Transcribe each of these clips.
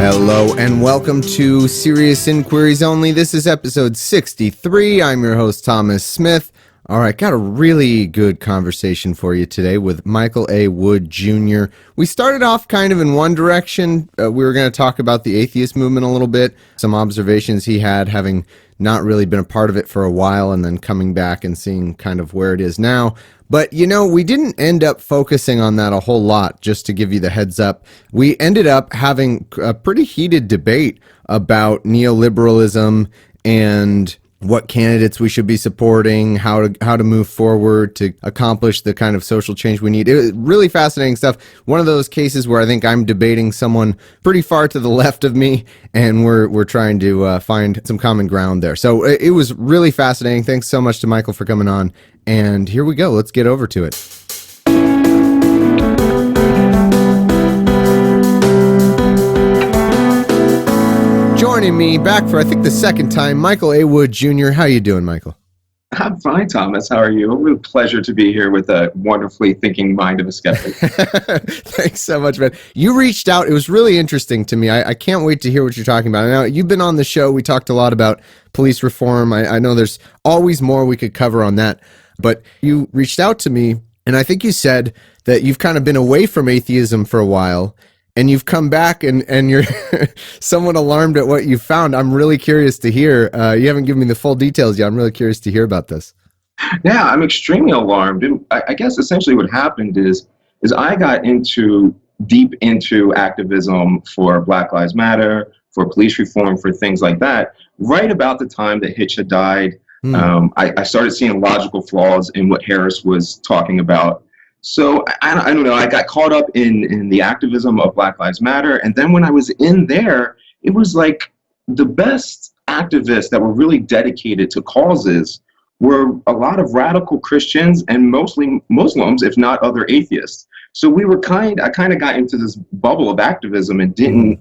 Hello and welcome to Serious Inquiries Only. This is episode 63. I'm your host, Thomas Smith. All right, got a really good conversation for you today with Michael A. Wood Jr. We started off kind of in one direction. We were going to talk about the atheist movement a little bit, some observations he had, having not really been a part of it for a while, and then coming back and seeing kind of where it is now. But, you know, we didn't end up focusing on that a whole lot, just to give you the heads up. We ended up having a pretty heated debate about neoliberalism and what candidates we should be supporting, how to move forward to accomplish the kind of social change we need. It was really fascinating stuff. One of those cases where I think I'm debating someone pretty far to the left of me, and we're trying to find some common ground there. So it was really fascinating. Thanks so much to Michael for coming on. And here we go. Let's get over to it. Joining me back for, I think, the second time, Michael A. Wood Jr. How you doing, Michael? I'm fine, Thomas. How are you? A real pleasure to be here with a wonderfully thinking mind of a skeptic. Thanks so much, man. You reached out. It was really interesting to me. I can't wait to hear what you're talking about. Now, you've been on the show. We talked a lot about police reform. I know there's always more we could cover on that. But you reached out to me, and I think you said that you've kind of been away from atheism for a while, and you've come back and you're somewhat alarmed at what you found. I'm really curious to hear. You haven't given me the full details yet. I'm really curious to hear about this. Yeah, I'm extremely alarmed. And I guess essentially what happened is I got deep into activism for Black Lives Matter, for police reform, for things like that, right about the time that Hitch had died. I started seeing logical flaws in what Harris was talking about. So I don't know, I got caught up in the activism of Black Lives Matter. And then when I was in there, it was like the best activists that were really dedicated to causes were a lot of radical Christians and mostly Muslims, if not other atheists. So I kind of got into this bubble of activism and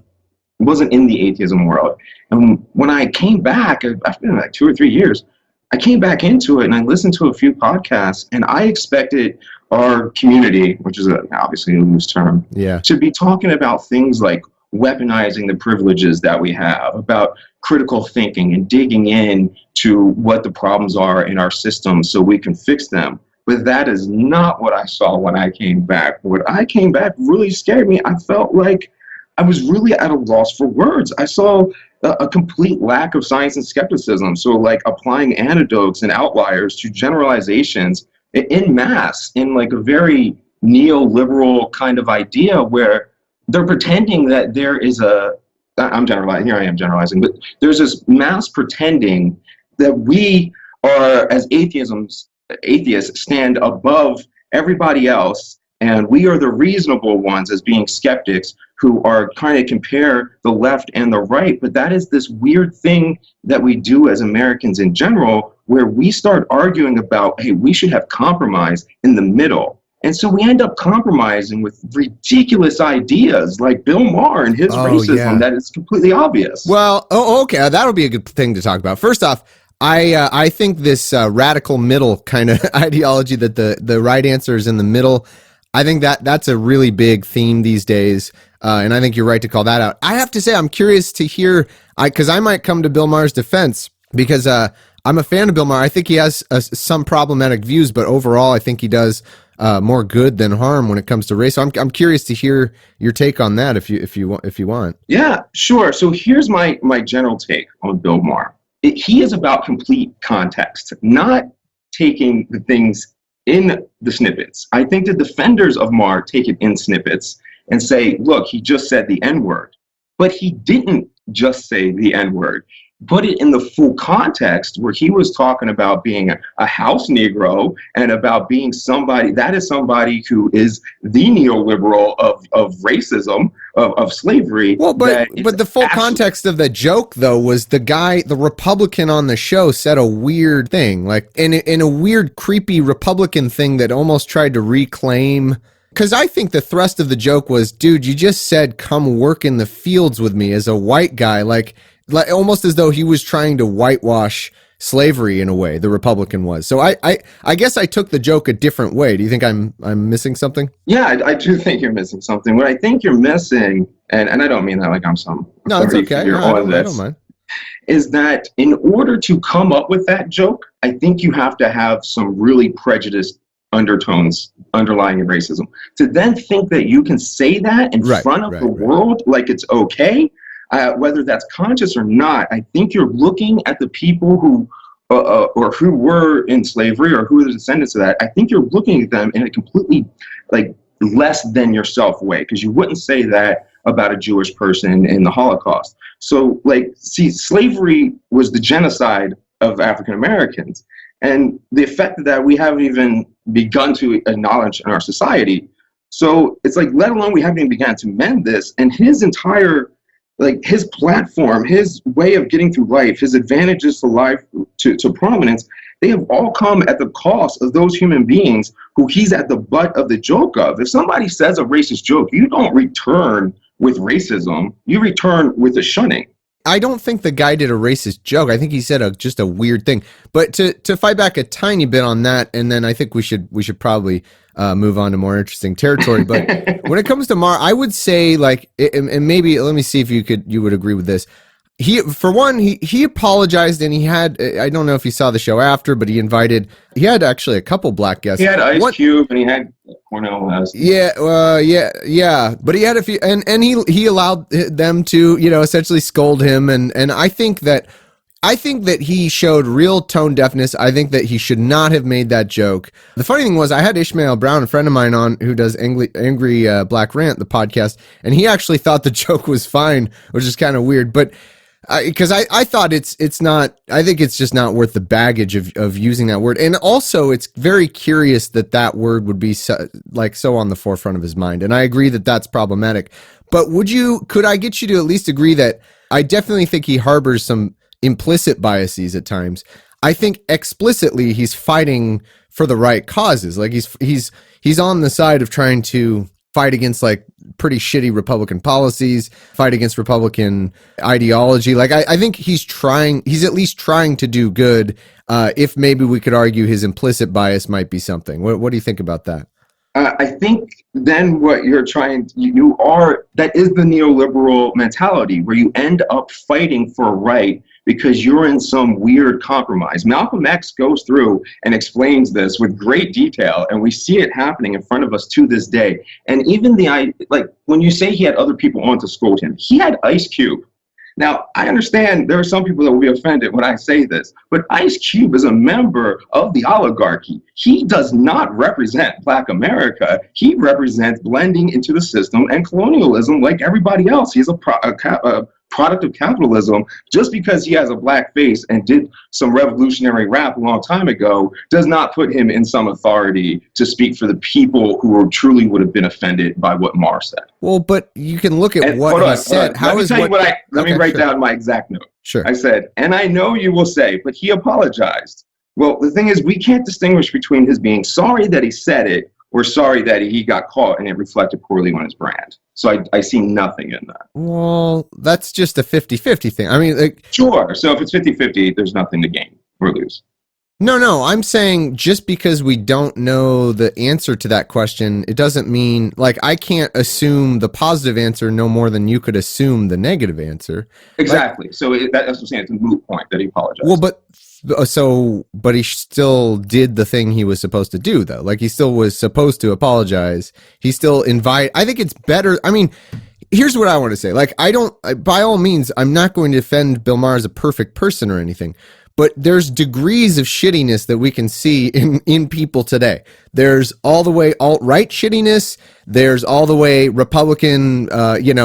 wasn't in the atheism world. And when I came back, I've been like 2 or 3 years, I came back into it and I listened to a few podcasts, and I expected our community, which is obviously a loose term, to be talking about things like weaponizing the privileges that we have, about critical thinking and digging in to what the problems are in our system so we can fix them. But that is not what I saw when I came back. What I came back really scared me. I felt like I was really at a loss for words. I saw a complete lack of science and skepticism. So like applying anecdotes and outliers to generalizations in mass in like a very neoliberal kind of idea where they're pretending that there is I'm generalizing, here I am generalizing, but there's this mass pretending that we are, as atheists, stand above everybody else, and we are the reasonable ones as being skeptics who are trying to compare the left and the right. But that is this weird thing that we do as Americans in general, where we start arguing about, hey, we should have compromise in the middle. And so we end up compromising with ridiculous ideas like Bill Maher and his racism that is completely obvious. Well, okay, that'll be a good thing to talk about. First off, I think this radical middle kind of ideology that the right answer is in the middle, I think that's a really big theme these days, and I think you're right to call that out. I have to say, I'm curious to hear, because I might come to Bill Maher's defense, because I'm a fan of Bill Maher. I think he has some problematic views, but overall, I think he does more good than harm when it comes to race. So I'm curious to hear your take on that, if you want. Yeah, sure. So here's my general take on Bill Maher. He is about complete context, not taking the things in the snippets. I think the defenders of Maher take it in snippets and say, look, he just said the N-word. But he didn't just say the N-word. Put it in the full context where he was talking about being a house Negro and about being somebody who is the neoliberal of racism, of slavery. Well, but the full context of the joke, though, was the Republican on the show said a weird thing, like in a weird, creepy Republican thing that almost tried to reclaim. Because I think the thrust of the joke was, dude, you just said, come work in the fields with me as a white guy, like almost as though he was trying to whitewash slavery in a way. The Republican was. So I guess I took the joke a different way. Do you think I'm missing something? Yeah, I do think you're missing something. What I think you're missing, and I don't mean that like I'm some No, it's authority okay. figure No, on I this, don't mind. is that in order to come up with that joke, I think you have to have some really prejudiced undertones underlying your racism. To then think that you can say that in front of the world like it's okay, whether that's conscious or not, I think you're looking at the people who or who were in slavery or who are the descendants of that. I think you're looking at them in a completely like less than yourself way, because you wouldn't say that about a Jewish person in the Holocaust. So like, see, slavery was the genocide of African Americans, and the effect of that we haven't even begun to acknowledge in our society. So it's like, let alone we haven't even begun to mend this. And his entire, like his platform, his way of getting through life, his advantages to life, to prominence, they have all come at the cost of those human beings who he's at the butt of the joke of. If somebody says a racist joke, you don't return with racism, you return with a shunning. I don't think the guy did a racist joke. I think he said just a weird thing. But to fight back a tiny bit on that, and then I think we should probably move on to more interesting territory. But when it comes to Maher, I would say like, and maybe let me see if you would agree with this. He apologized, and he had, I don't know if you saw the show after, but he had actually a couple black guests. He had Ice Cube, and he had Cornel West. Yeah. But he had a few, and he allowed them to, essentially scold him. And I think that he showed real tone deafness. I think that he should not have made that joke. The funny thing was, I had Ishmael Brown, a friend of mine, on who does Angry Black Rant, the podcast, and he actually thought the joke was fine, which is kind of weird. But because I thought it's not, I think it's just not worth the baggage of using that word. And also it's very curious that word would be so on the forefront of his mind. And I agree that that's problematic. But could I get you to at least agree that I definitely think he harbors some implicit biases at times. I think explicitly he's fighting for the right causes. Like he's on the side of trying to fight against like pretty shitty Republican policies, fight against Republican ideology. Like I think he's at least trying to do good. If maybe we could argue his implicit bias might be something. What do you think about that? I think then what you're that is the neoliberal mentality, where you end up fighting for a right because you're in some weird compromise. Malcolm X goes through and explains this with great detail, and we see it happening in front of us to this day. And even when you say he had other people on to scold him, he had Ice Cube. Now, I understand there are some people that will be offended when I say this, but Ice Cube is a member of the oligarchy. He does not represent Black America. He represents blending into the system and colonialism like everybody else. He's a product of capitalism. Just because he has a black face and did some revolutionary rap a long time ago does not put him in some authority to speak for the people who truly would have been offended by what Maher said. Well, but you can look at what he said. Let me write down my exact note. Sure. I said, and I know you will say, but he apologized. Well, the thing is, we can't distinguish between his being sorry that he said it or sorry that he got caught and it reflected poorly on his brand. So I see nothing in that. Well, that's just a 50-50 thing. I mean, sure. So if it's 50-50, there's nothing to gain or lose. No, I'm saying just because we don't know the answer to that question, it doesn't mean, like, I can't assume the positive answer no more than you could assume the negative answer. Exactly. So that's what I'm saying. It's a moot point that he apologized. Well, but he still did the thing he was supposed to do, though. Like, he still was supposed to apologize. He still I think it's better. I mean, here's what I want to say. Like, by all means, I'm not going to defend Bill Maher as a perfect person or anything. But there's degrees of shittiness that we can see in people today. There's all the way alt-right shittiness. There's all the way Republican,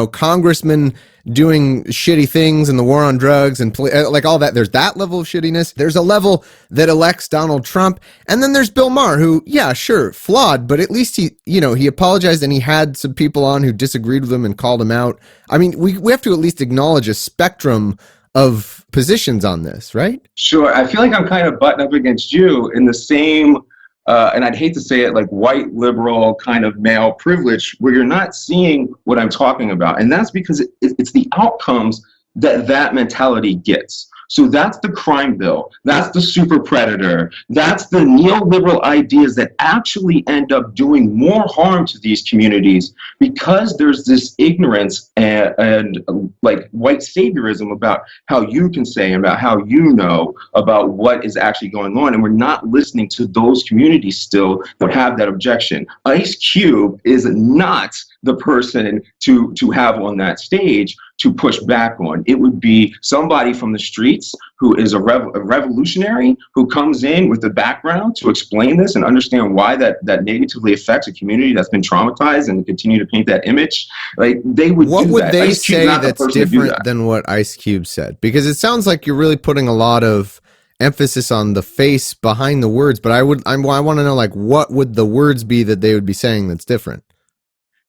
congressmen doing shitty things in the war on drugs and like all that. There's that level of shittiness. There's a level that elects Donald Trump. And then there's Bill Maher, who, yeah, sure, flawed, but at least he apologized, and he had some people on who disagreed with him and called him out. I mean, we have to at least acknowledge a spectrum of positions on this, right? Sure. I feel like I'm kind of butting up against you in the same, and I'd hate to say it, like white liberal kind of male privilege, where you're not seeing what I'm talking about. And that's because it's the outcomes that mentality gets. So that's the crime bill. That's the super predator. That's the neoliberal ideas that actually end up doing more harm to these communities because there's this ignorance and like white saviorism about how you can say, about how you know about what is actually going on. And we're not listening to those communities still that have that objection. Ice Cube is not the person to have on that stage to push back on. It would be somebody from the streets who is a revolutionary who comes in with the background to explain this and understand why that negatively affects a community that's been traumatized and continue to paint that image. Like they would. What do would that. they Ice Cube's say not the that's person to do different that. than what Ice Cube said? Because it sounds like you're really putting a lot of emphasis on the face behind the words, but I want to know, like, what would the words be that they would be saying that's different?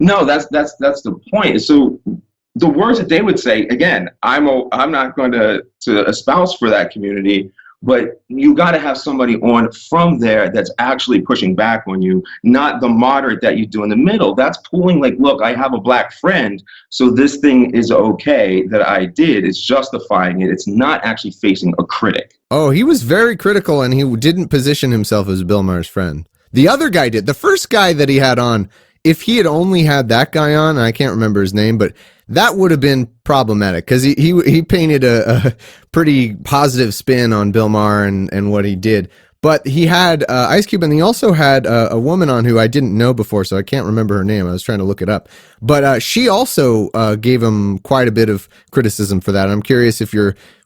No, that's the point. So the words that they would say, again, I'm not going to espouse for that community, but you got to have somebody on from there that's actually pushing back on you, not the moderate that you do in the middle. That's pulling like, look, I have a black friend, so this thing is okay that I did. It's justifying it. It's not actually facing a critic. Oh, he was very critical, and he didn't position himself as Bill Maher's friend. The other guy did. The first guy that he had on, if he had only had that guy on, I can't remember his name, but that would have been problematic because he painted a pretty positive spin on Bill Maher and what he did. But he had Ice Cube, and he also had a woman on who I didn't know before, so I can't remember her name. I was trying to look it up. But she also gave him quite a bit of criticism for that. I'm curious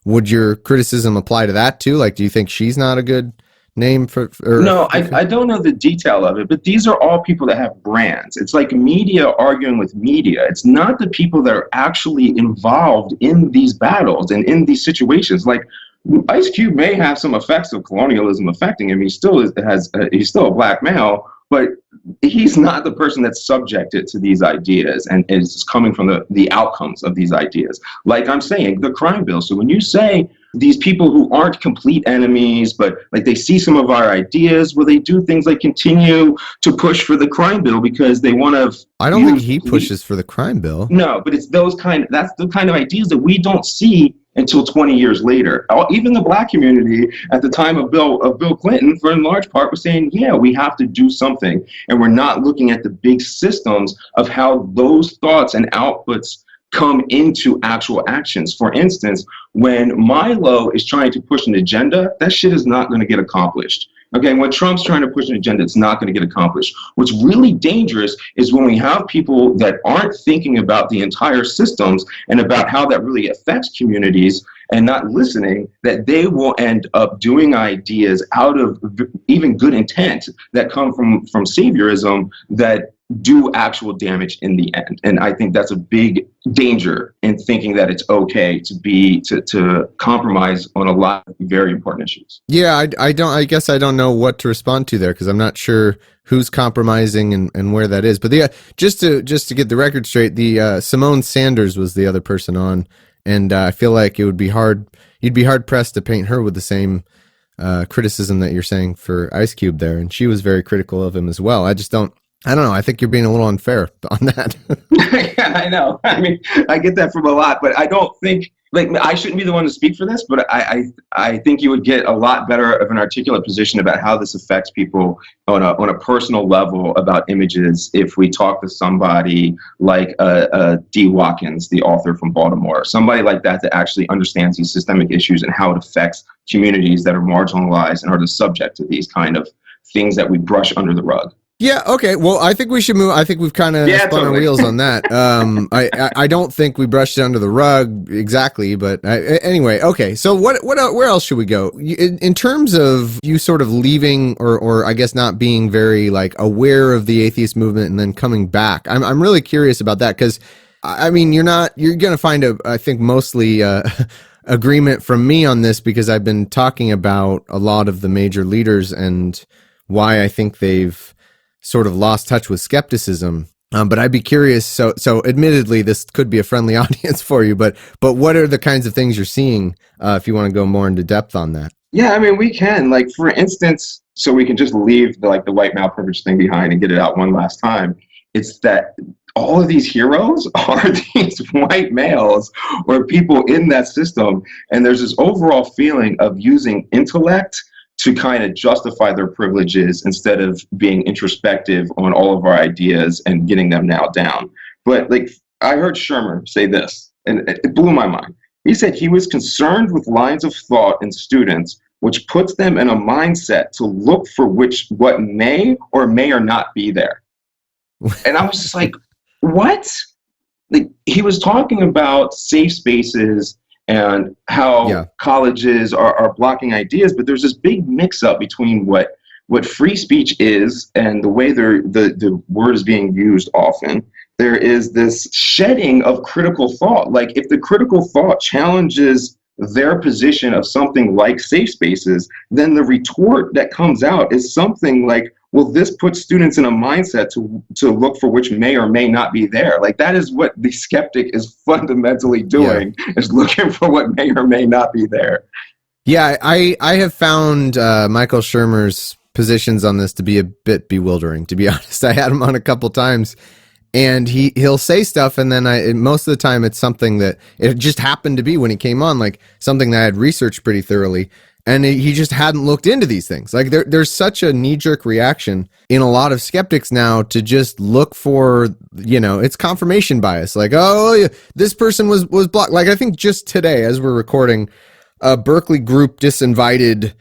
would your criticism apply to that too? Like, do you think she's not a good name for? No, I don't know the detail of it, but these are all people that have brands. It's like media arguing with media. It's not the people that are actually involved in these battles and in these situations. Like Ice Cube may have some effects of colonialism affecting him. He's still a black male, but he's not the person that's subjected to these ideas and is coming from the outcomes of these ideas. Like I'm saying, the crime bill. So when you say these people who aren't complete enemies, but like they see some of our ideas, well, they do things like continue to push for the crime bill because they want to. I don't think he pushes for the crime bill. No, but it's that's the kind of ideas that we don't see until 20 years later. Even the black community at the time of Bill Clinton, for in large part, was saying, yeah, we have to do something. And we're not looking at the big systems of how those thoughts and outputs come into actual actions. For instance, when Milo is trying to push an agenda, that shit is not going to get accomplished. Okay, when Trump's trying to push an agenda, it's not going to get accomplished. What's really dangerous is when we have people that aren't thinking about the entire systems and about how that really affects communities and not listening, that they will end up doing ideas out of even good intent that come from saviorism that do actual damage in the end. And I think that's a big danger in thinking that it's okay to compromise on a lot of very important issues. Yeah, I guess I don't know what to respond to there because I'm not sure who's compromising and where that is. But just to get the record straight, the Simone Sanders was the other person on, and I feel like you'd be hard pressed to paint her with the same criticism that you're saying for Ice Cube there, and she was very critical of him as well. I don't know. I think you're being a little unfair on that. Yeah, I know. I mean, I get that from a lot, but I don't think, like, I shouldn't be the one to speak for this, but I think you would get a lot better of an articulate position about how this affects people on a personal level about images if we talk to somebody like Dee Watkins, the author from Baltimore, somebody like that actually understands these systemic issues and how it affects communities that are marginalized and are the subject to these kind of things that we brush under the rug. Yeah, okay. Well, I think we should move. I think we've kind of spun our wheels on that. I don't think we brushed it under the rug exactly, but anyway, okay. So where else should we go? In terms of you sort of leaving or I guess not being very like aware of the atheist movement and then coming back. I'm really curious about that because I mean, you're going to find I think mostly agreement from me on this because I've been talking about a lot of the major leaders and why I think they've sort of lost touch with skepticism. But I'd be curious. So admittedly, this could be a friendly audience for you, but what are the kinds of things you're seeing if you want to go more into depth on that? Yeah, I mean, we can. Like, for instance, so we can just leave the white male privilege thing behind and get it out one last time. It's that all of these heroes are these white males or people in that system. And there's this overall feeling of using intellect to kind of justify their privileges instead of being introspective on all of our ideas and getting them nailed down. But like, I heard Shermer say this, and it blew my mind. He said he was concerned with lines of thought in students, which puts them in a mindset to look for what may or may or not be there. And I was just like, what? Like, he was talking about safe spaces and how colleges are blocking ideas, but there's this big mix-up between what free speech is and the way the word is being used often. There is this shedding of critical thought. Like, if the critical thought challenges their position of something like safe spaces, then the retort that comes out is something like, well, this puts students in a mindset to look for which may or may not be there. Like, that is what the skeptic is fundamentally doing, is looking for what may or may not be there. Yeah, I have found Michael Shermer's positions on this to be a bit bewildering, to be honest. I had him on a couple times, and he'll say stuff, and then most of the time it's something that it just happened to be when he came on, like something that I had researched pretty thoroughly, and he just hadn't looked into these things. Like, there's such a knee-jerk reaction in a lot of skeptics now to just look for, it's confirmation bias. Like, oh, this person was blocked. Like, I think just today, as we're recording, a Berkeley group disinvited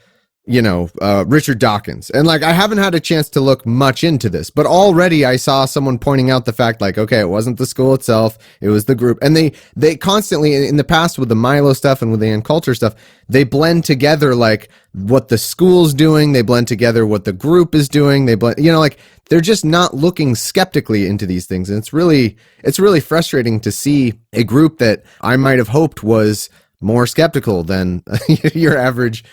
Richard Dawkins. And like, I haven't had a chance to look much into this, but already I saw someone pointing out the fact, like, okay, it wasn't the school itself, it was the group. And they constantly, in the past with the Milo stuff and with the Ann Coulter stuff, they blend together like what the school's doing, they blend together what the group is doing, they blend, like, they're just not looking skeptically into these things. And it's really frustrating to see a group that I might have hoped was more skeptical than your average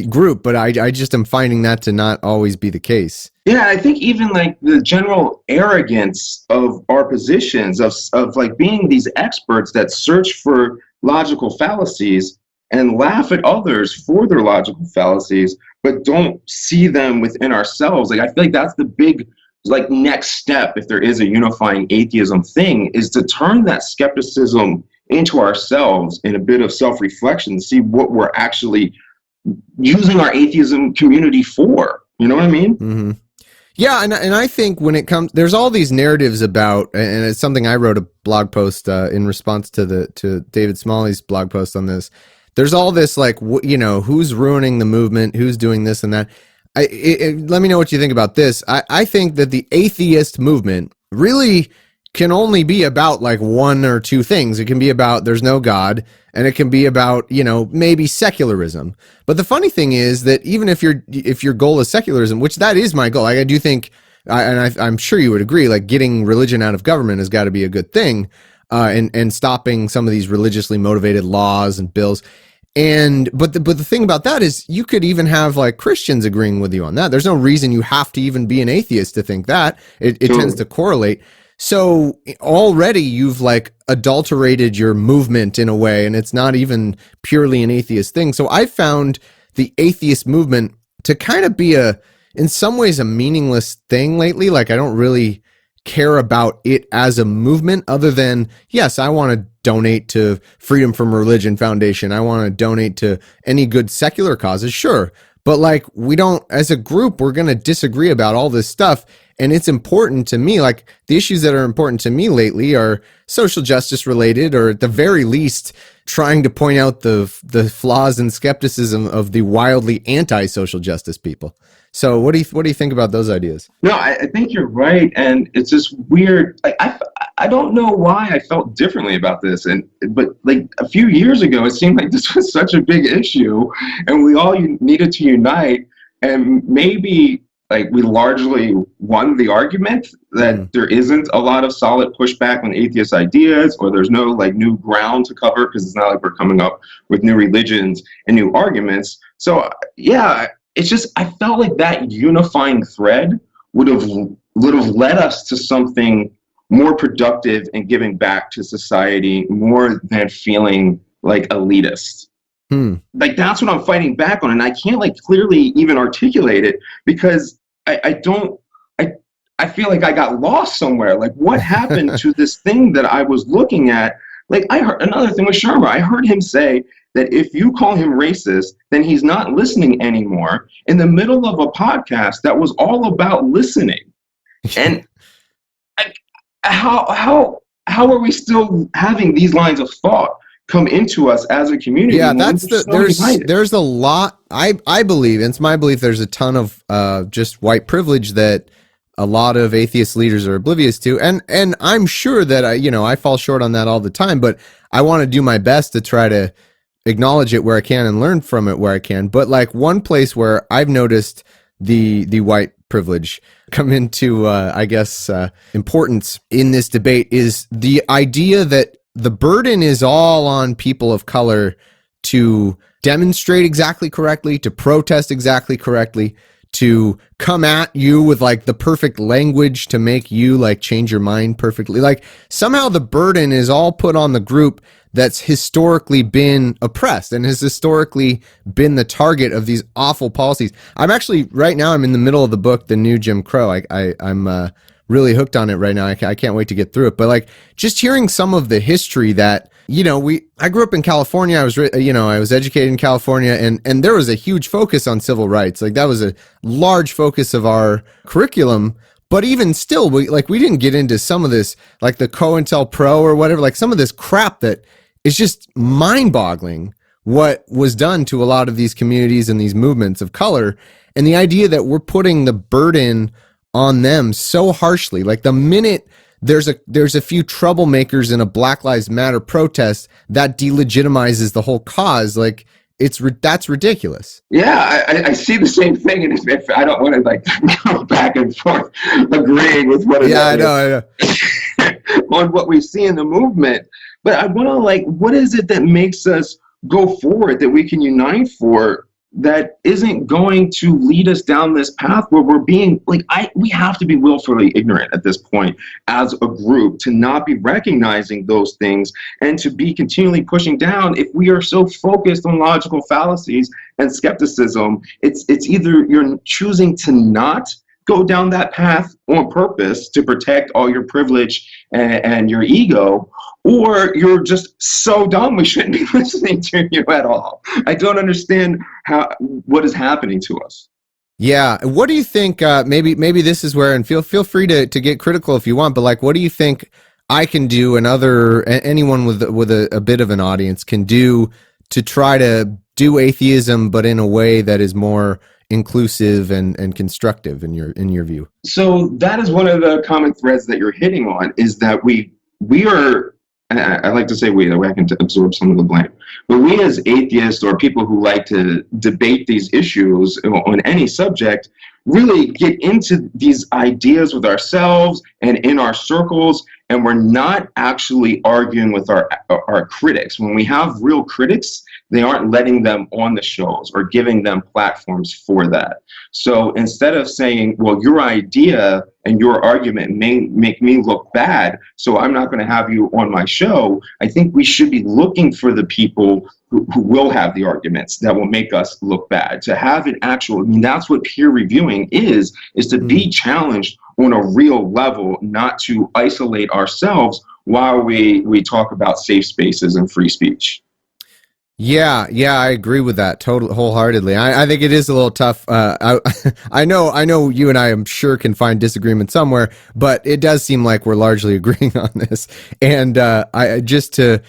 group, but I just am finding that to not always be the case. Yeah, I think even like the general arrogance of our positions of like being these experts that search for logical fallacies and laugh at others for their logical fallacies, but don't see them within ourselves. Like, I feel like that's the big like next step, if there is a unifying atheism thing, is to turn that skepticism into ourselves in a bit of self-reflection, to see what we're actually using our atheism community for. You know what I mean? Mm-hmm. Yeah, and I think when it comes, there's all these narratives about, and it's something I wrote a blog post in response to David Smalley's blog post on this. There's all this like, who's ruining the movement, who's doing this and that. Let me know what you think about this. I think that the atheist movement really can only be about like one or two things. It can be about there's no God, and it can be about, maybe secularism. But the funny thing is that even if your goal is secularism, which that is my goal, I do think, I'm sure you would agree, like getting religion out of government has got to be a good thing, and stopping some of these religiously motivated laws and bills. But the thing about that is you could even have like Christians agreeing with you on that. There's no reason you have to even be an atheist to think that. It tends to correlate. So already you've like adulterated your movement in a way, and it's not even purely an atheist thing. So I found the atheist movement to kind of be in some ways a meaningless thing lately. Like, I don't really care about it as a movement other than, yes, I want to donate to Freedom from Religion Foundation. I want to donate to any good secular causes. Sure. But like, we don't, as a group, we're going to disagree about all this stuff. And it's important to me, like the issues that are important to me lately are social justice related, or at the very least, trying to point out the flaws and skepticism of the wildly anti-social justice people. So what do you think about those ideas? No, I think you're right. And it's just weird. Like, I don't know why I felt differently about this. But like a few years ago, it seemed like this was such a big issue and we all needed to unite, and maybe like we largely won the argument that there isn't a lot of solid pushback on atheist ideas, or there's no like new ground to cover, because it's not like we're coming up with new religions and new arguments. So yeah, it's just, I felt like that unifying thread would have led us to something more productive and giving back to society more than feeling like elitist. Like, that's what I'm fighting back on, and I can't like clearly even articulate it because I I feel like I got lost somewhere. Like, what happened to this thing that I was looking at? Like, I heard another thing with Sharma. I heard him say that if you call him racist, then he's not listening anymore in the middle of a podcast that was all about listening. And I, how are we still having these lines of thought come into us as a community? Yeah, there's a lot. I believe, and it's my belief, there's a ton of just white privilege that a lot of atheist leaders are oblivious to, and I'm sure that I fall short on that all the time, but I want to do my best to try to acknowledge it where I can and learn from it where I can. But like one place where I've noticed the white privilege come into importance in this debate is the idea that the burden is all on people of color to demonstrate exactly correctly, to protest exactly correctly, to come at you with like the perfect language to make you like change your mind perfectly. Like somehow the burden is all put on the group that's historically been oppressed and has historically been the target of these awful policies. I'm actually right now, I'm in the middle of the book, The New Jim Crow. I'm really hooked on it right now. I can't wait to get through it. But like just hearing some of the history that, I grew up in California. I was educated in California, and there was a huge focus on civil rights. Like that was a large focus of our curriculum. But even still, we didn't get into some of this, like the COINTELPRO or whatever, like some of this crap that is just mind-boggling what was done to a lot of these communities and these movements of color. And the idea that we're putting the burden on them so harshly, like the minute there's a few troublemakers in a Black Lives Matter protest, that delegitimizes the whole cause. Like that's ridiculous. Yeah, I see the same thing, and if I don't want to like go back and forth agreeing with what. Yeah, I know. On what we see in the movement, but I want to what is it that makes us go forward, that we can unite for, that isn't going to lead us down this path where we're being we have to be willfully ignorant at this point as a group, to not be recognizing those things and to be continually pushing down. If we are so focused on logical fallacies and skepticism, it's either you're choosing to not go down that path on purpose to protect all your privilege and your ego, or you're just so dumb we shouldn't be listening to you at all. I don't understand what is happening to us. Yeah, what do you think? Maybe this is where, and feel free to get critical if you want, but what do you think I can do, and anyone with a bit of an audience can do to try to do atheism, but in a way that is more inclusive and constructive in your view? So that is one of the common threads that you're hitting on, is that we are, and I like to say we, that way I can absorb some of the blame, but we as atheists or people who like to debate these issues on any subject really get into these ideas with ourselves and in our circles, and we're not actually arguing with our critics. When we have real critics, they aren't letting them on the shows or giving them platforms for that. So instead of saying, well, your idea and your argument may make me look bad, so I'm not going to have you on my show, I think we should be looking for the people who will have the arguments that will make us look bad. To have an actual, that's what peer reviewing is to be challenged on a real level, not to isolate ourselves while we talk about safe spaces and free speech. Yeah, I agree with that totally, wholeheartedly. I think it is a little tough. I know you and I, I'm sure, can find disagreement somewhere, but it does seem like we're largely agreeing on this. And I just to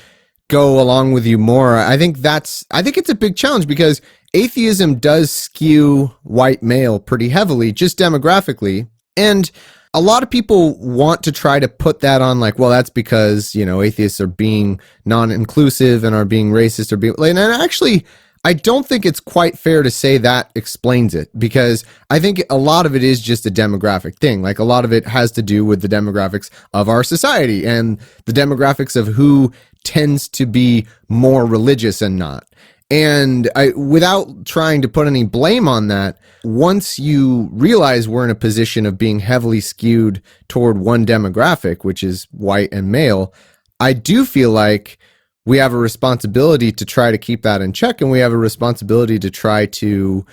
go along with you more, I think it's a big challenge, because atheism does skew white male pretty heavily, just demographically, and a lot of people want to try to put that on, well, that's because, atheists are being non-inclusive and are being racist or being, and actually, I don't think it's quite fair to say that explains it, because I think a lot of it is just a demographic thing. A lot of it has to do with the demographics of our society and the demographics of who tends to be more religious and not. And without trying to put any blame on that, once you realize we're in a position of being heavily skewed toward one demographic, which is white and male, I do feel like we have a responsibility to try to keep that in check, and we have a responsibility to try to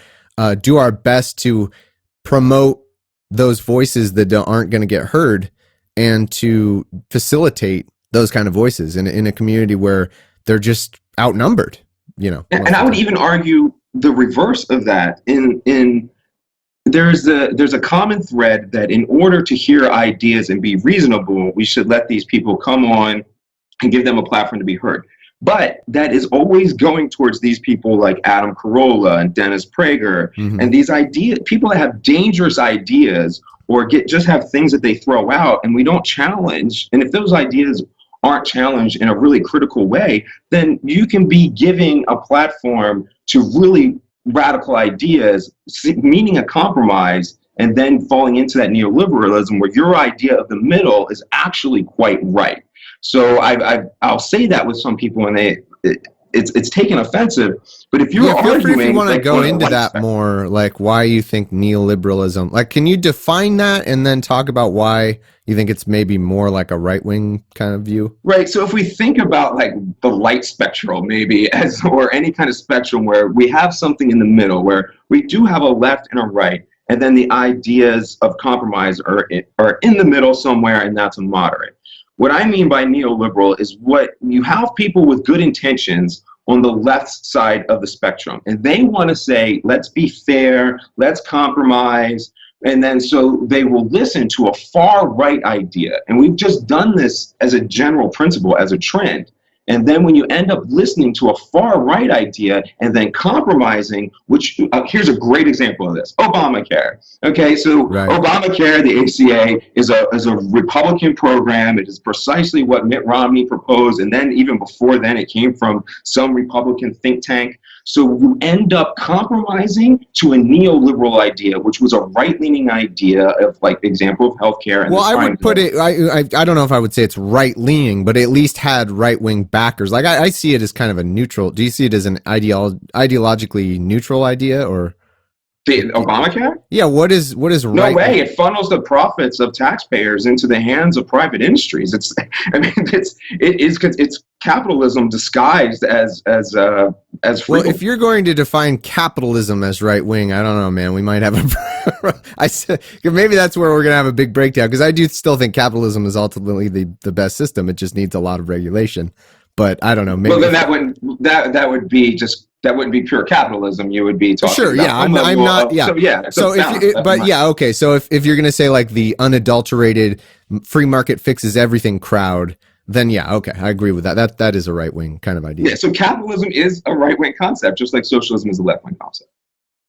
do our best to promote those voices that aren't going to get heard and to facilitate those kind of voices in a community where they're just outnumbered, And I would even argue the reverse of that. There's a common thread that in order to hear ideas and be reasonable, we should let these people come on and give them a platform to be heard. But that is always going towards these people like Adam Carolla and Dennis Prager, and these people that have dangerous ideas or just have things that they throw out and we don't challenge. And if those ideas aren't challenged in a really critical way, then you can be giving a platform to really radical ideas, meaning a compromise, and then falling into that neoliberalism where your idea of the middle is actually quite right. So I'll say that with some people, and it's taken offensive. But if you're arguing, if you want to like, go into that more, like why you think neoliberalism, like, can you define that and then talk about why you think it's maybe more like a right-wing kind of view? Right. So if we think about like the light spectrum, maybe or any kind of spectrum where we have something in the middle, where we do have a left and a right, and then the ideas of compromise are in the middle somewhere, and that's a moderate. What I mean by neoliberal is what you have people with good intentions on the left side of the spectrum, and they want to say, let's be fair, let's compromise. And then so they will listen to a far right idea. And we've just done this as a general principle, as a trend. And then when you end up listening to a far right idea and then compromising, which here's a great example of this, Obamacare. Okay, so right. Obamacare, the ACA, is a Republican program. It is precisely what Mitt Romney proposed. And then even before then, it came from some Republican think tank. So you end up compromising to a neoliberal idea, which was a right-leaning idea of, like, the example of healthcare. And well, I would put it, I don't know if I would say it's right-leaning, but it at least had right-wing backers. Like, I see it as kind of a neutral. Do you see it as an ideologically neutral idea, or? The Obamacare? Yeah, what is right? No way. It funnels the profits of taxpayers into the hands of private industries. It's capitalism disguised as freedom. Well, if you're going to define capitalism as right wing, I don't know, man. We might have maybe that's where we're gonna have a big breakdown, because I do still think capitalism is ultimately the best system. It just needs a lot of regulation. But I don't know. Maybe well, then that wouldn't be pure capitalism. You would be talking. Sure. About yeah. I'm not. Yeah. So yeah. So okay. So if you're gonna say like the unadulterated free market fixes everything crowd, then yeah, okay, I agree with that. That is a right wing kind of idea. Yeah. So capitalism is a right wing concept, just like socialism is a left wing concept.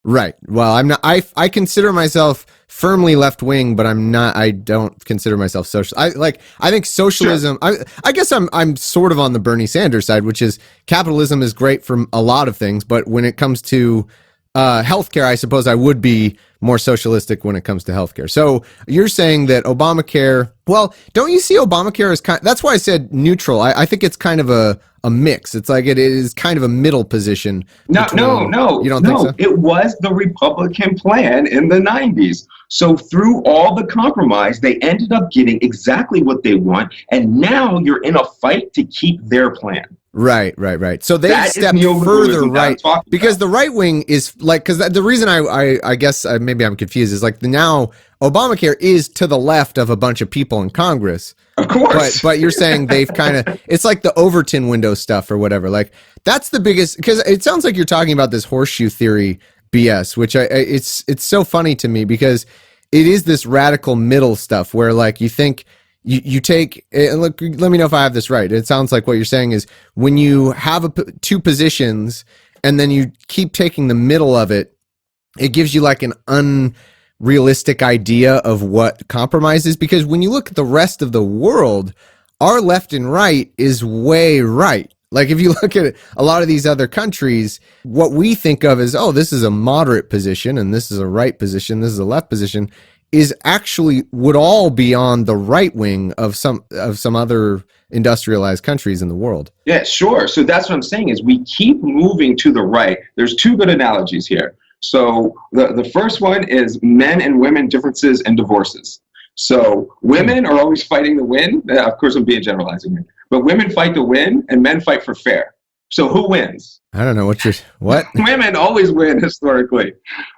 Right. Well, I'm not. I consider myself firmly left wing, but I'm not. I don't consider myself social. I think socialism. Sure. I guess I'm sort of on the Bernie Sanders side, which is capitalism is great for a lot of things, but when it comes to healthcare, I suppose I would be more socialistic when it comes to healthcare. So you're saying that Obamacare. Well, don't you see Obamacare as kind? That's why I said neutral. I think it's kind of a mix. It's like it is kind of a middle position. No. You don't think so? It was the Republican plan in the 90s. So through all the compromise, they ended up getting exactly what they want. And now you're in a fight to keep their plan. Right. So they stepped further right, because the right wing is like, because the reason I guess maybe I'm confused is like now Obamacare is to the left of a bunch of people in Congress. Of course. But you're saying they've kind of, it's like the Overton window stuff or whatever. Like that's the biggest, because it sounds like you're talking about this horseshoe theory BS, which it's so funny to me, because it is this radical middle stuff where like you think, you take, look, let me know if I have this right. It sounds like what you're saying is when you have two positions and then you keep taking the middle of it, it gives you like an unrealistic idea of what compromise is. Because when you look at the rest of the world, our left and right is way right. Like if you look at a lot of these other countries, what we think of as, oh, this is a moderate position and this is a right position, this is a left position, is actually would all be on the right wing of some other industrialized countries in the world. Yeah, sure. So that's what I'm saying is we keep moving to the right. There's two good analogies here. So the first one is men and women differences and divorces. So women are always fighting to win. Of course, I'm being generalizing here, but women fight to win and men fight for fair. So who wins? I don't know what. Women always win historically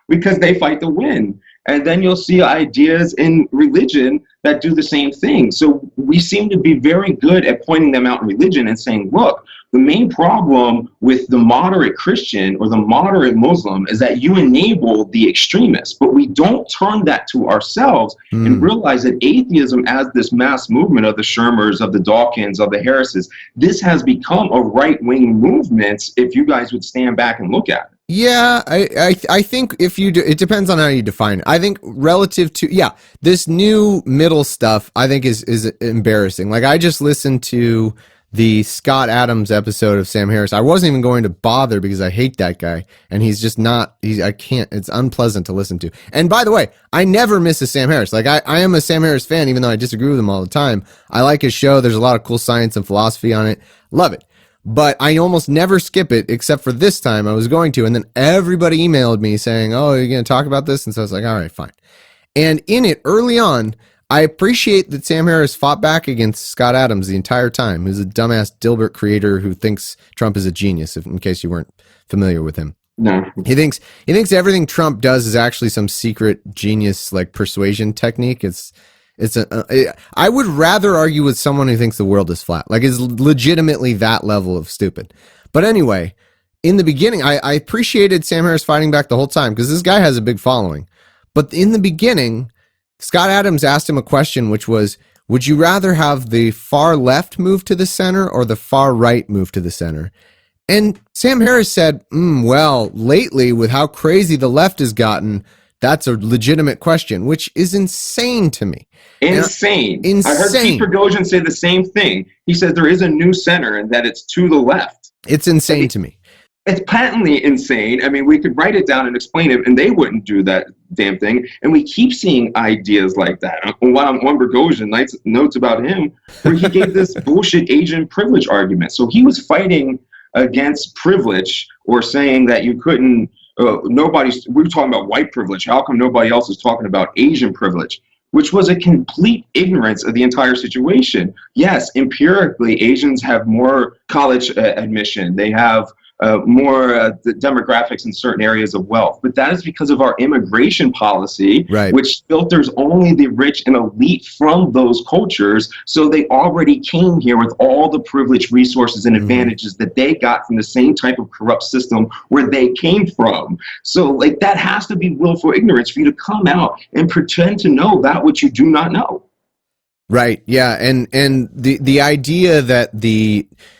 because they fight to win. And then you'll see ideas in religion that do the same thing. So we seem to be very good at pointing them out in religion and saying, look, the main problem with the moderate Christian or the moderate Muslim is that you enable the extremists, but we don't turn that to ourselves and realize that atheism, as this mass movement of the Shermers, of the Dawkins, of the Harrises, this has become a right-wing movement if you guys would stand back and look at it. Yeah, I think if you do, it depends on how you define it. I think relative to, this new middle stuff, I think is embarrassing. Like, I just listened to the Scott Adams episode of Sam Harris. I wasn't even going to bother because I hate that guy, and he's just not, I can't, it's unpleasant to listen to. And by the way, I never miss a Sam Harris. Like, I am a Sam Harris fan, even though I disagree with him all the time. I like his show. There's a lot of cool science and philosophy on it. Love it. But I almost never skip it, except for this time I was going to. And then everybody emailed me saying, oh, you're going to talk about this? And so I was like, all right, fine. And in it, early on, I appreciate that Sam Harris fought back against Scott Adams the entire time, who's a dumbass Dilbert creator who thinks Trump is a genius, in case you weren't familiar with him. No. He thinks everything Trump does is actually some secret genius, like, persuasion technique. I would rather argue with someone who thinks the world is flat, like is legitimately that level of stupid. But anyway, in the beginning, I appreciated Sam Harris fighting back the whole time because this guy has a big following. But in the beginning, Scott Adams asked him a question, which was, would you rather have the far left move to the center or the far right move to the center? And Sam Harris said, well, lately with how crazy the left has gotten, that's a legitimate question, which is insane to me. Insane. I heard Pete Prigozhin say the same thing. He said there is a new center and that it's to the left. It's insane to me. It's patently insane. I mean, we could write it down and explain it, and they wouldn't do that damn thing. And we keep seeing ideas like that. One Prigozhin notes about him where he gave this bullshit Asian privilege argument. So he was fighting against privilege or saying that you couldn't, we were talking about white privilege. How come nobody else is talking about Asian privilege? Which was a complete ignorance of the entire situation. Yes, empirically, Asians have more college admission. They have more demographics in certain areas of wealth. But that is because of our immigration policy, right, which filters only the rich and elite from those cultures. So they already came here with all the privileged resources and advantages that they got from the same type of corrupt system where they came from. So like that has to be willful ignorance for you to come out and pretend to know that which you do not know. Right. Yeah. And the idea that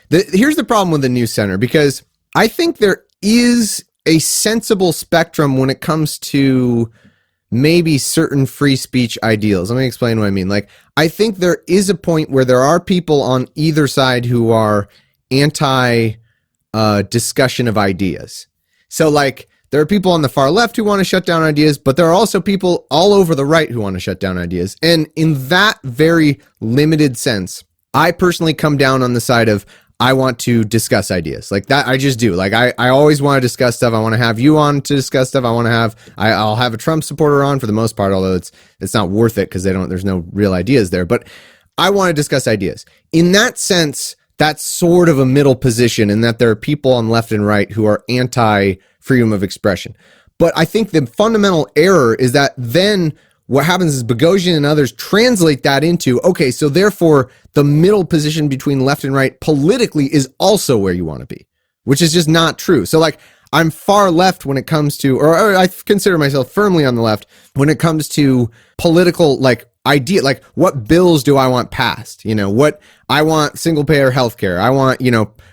here's the problem with the new center, because I think there is a sensible spectrum when it comes to maybe certain free speech ideals. Let me explain what I mean. Like, I think there is a point where there are people on either side who are anti discussion of ideas. So like, there are people on the far left who want to shut down ideas, but there are also people all over the right who want to shut down ideas. And in that very limited sense, I personally come down on the side of, I want to discuss ideas like that. I just do. Like, I always want to discuss stuff. I want to have you on to discuss stuff. I'll have a Trump supporter on for the most part, although it's not worth it because there's no real ideas there, but I want to discuss ideas. In that sense, that's sort of a middle position in that there are people on left and right who are anti freedom of expression. But I think the fundamental error is that then what happens is Boghossian and others translate that into, okay, so therefore the middle position between left and right politically is also where you want to be, which is just not true. So like, I'm far left when it comes to, or I consider myself firmly on the left when it comes to political, like, idea, like what bills do I want passed? What I want single payer healthcare. I want,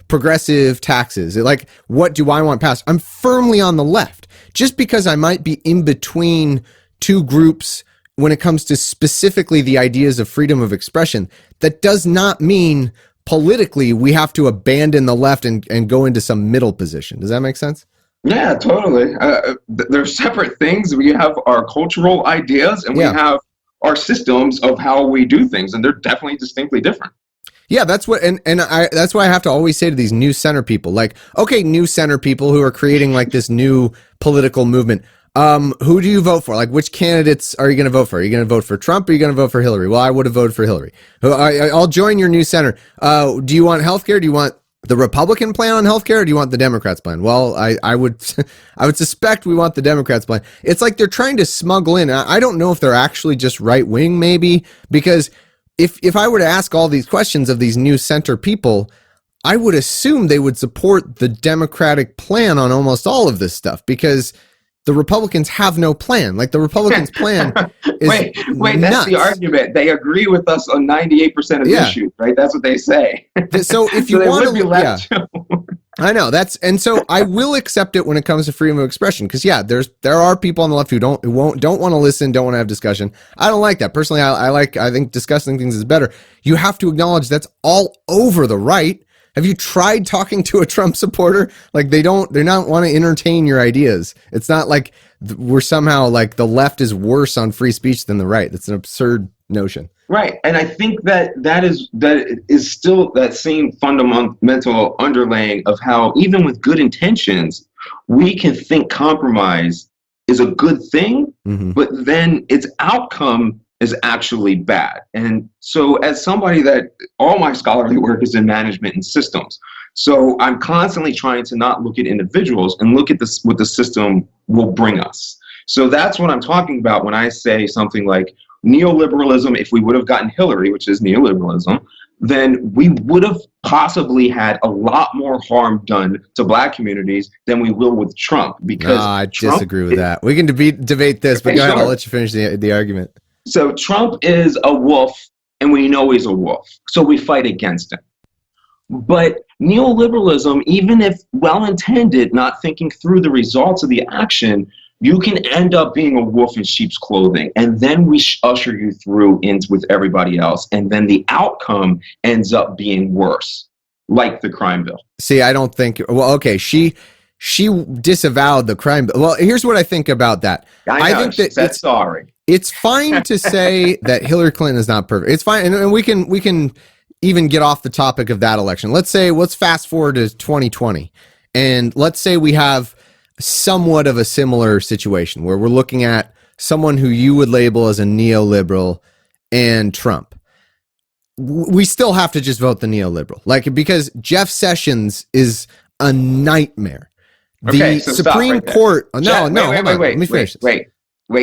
progressive taxes. Like, what do I want passed? I'm firmly on the left. Just because I might be in between two groups when it comes to specifically the ideas of freedom of expression, that does not mean politically we have to abandon the left and go into some middle position. Does that make sense? Yeah, totally. They're separate things. We have our cultural ideas and we have our systems of how we do things, and they're definitely distinctly different. Yeah, that's what, that's why I have to always say to these new center people, like, okay, new center people who are creating like this new political movement, who do you vote for? Like, which candidates are you going to vote for? Are you going to vote for Trump or are you going to vote for Hillary? Well, I would have voted for Hillary. I'll join your new center. Do you want healthcare? Do you want the Republican plan on healthcare, or do you want the Democrats' plan? Well, I would I would suspect we want the Democrats' plan. It's like they're trying to smuggle in. I don't know if they're actually just right wing, maybe, because if I were to ask all these questions of these new center people, I would assume they would support the Democratic plan on almost all of this stuff, because the Republicans have no plan. Like, the Republicans' plan is wait, nuts. that's the argument. They agree with us on 98% of issues, right? That's what they say. So if you so want to, left I know and so I will accept it when it comes to freedom of expression, because there are people on the left who don't want to listen, don't want to have discussion. I don't like that personally. I think discussing things is better. You have to acknowledge that's all over the right. Have you tried talking to a Trump supporter? Like, they're not want to entertain your ideas. It's not like we're somehow like the left is worse on free speech than the right. That's an absurd notion. Right. And I think that is still that same fundamental underlaying of how, even with good intentions, we can think compromise is a good thing, but then its outcome is actually bad. And so, as somebody that all my scholarly work is in management and systems, so I'm constantly trying to not look at individuals and look at what the system will bring us. So that's what I'm talking about when I say something like neoliberalism. If we would have gotten Hillary, which is neoliberalism, then we would have possibly had a lot more harm done to Black communities than we will with Trump. Because I disagree with that. We can debate this, but go ahead. I'll let you finish the argument. So Trump is a wolf, and we know he's a wolf, so we fight against him. But neoliberalism, even if well-intended, not thinking through the results of the action, you can end up being a wolf in sheep's clothing, and then we usher you through with everybody else, and then the outcome ends up being worse, like the crime bill. See, I don't think. Well, okay, she disavowed the crime bill. Well, here's what I think about that. I think that it's sorry. It's fine to say that Hillary Clinton is not perfect. It's fine, and we can even get off the topic of that election. Let's fast forward to 2020, and let's say we have somewhat of a similar situation where we're looking at someone who you would label as a neoliberal and Trump. We still have to just vote the neoliberal, because Jeff Sessions is a nightmare. Okay, the so Supreme Court. Wait, let me finish. Wait.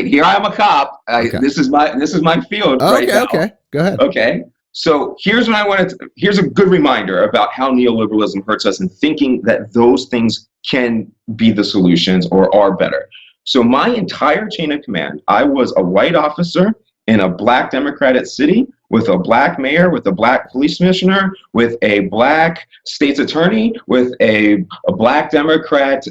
Here I am a cop. Okay. This is my field. Right now. Okay. Go ahead. Okay. So here's a good reminder about how neoliberalism hurts us, and thinking that those things can be the solutions or are better. So my entire chain of command, I was a white officer in a Black Democratic city with a Black mayor, with a Black police commissioner, with a Black state's attorney, with a Black Democrat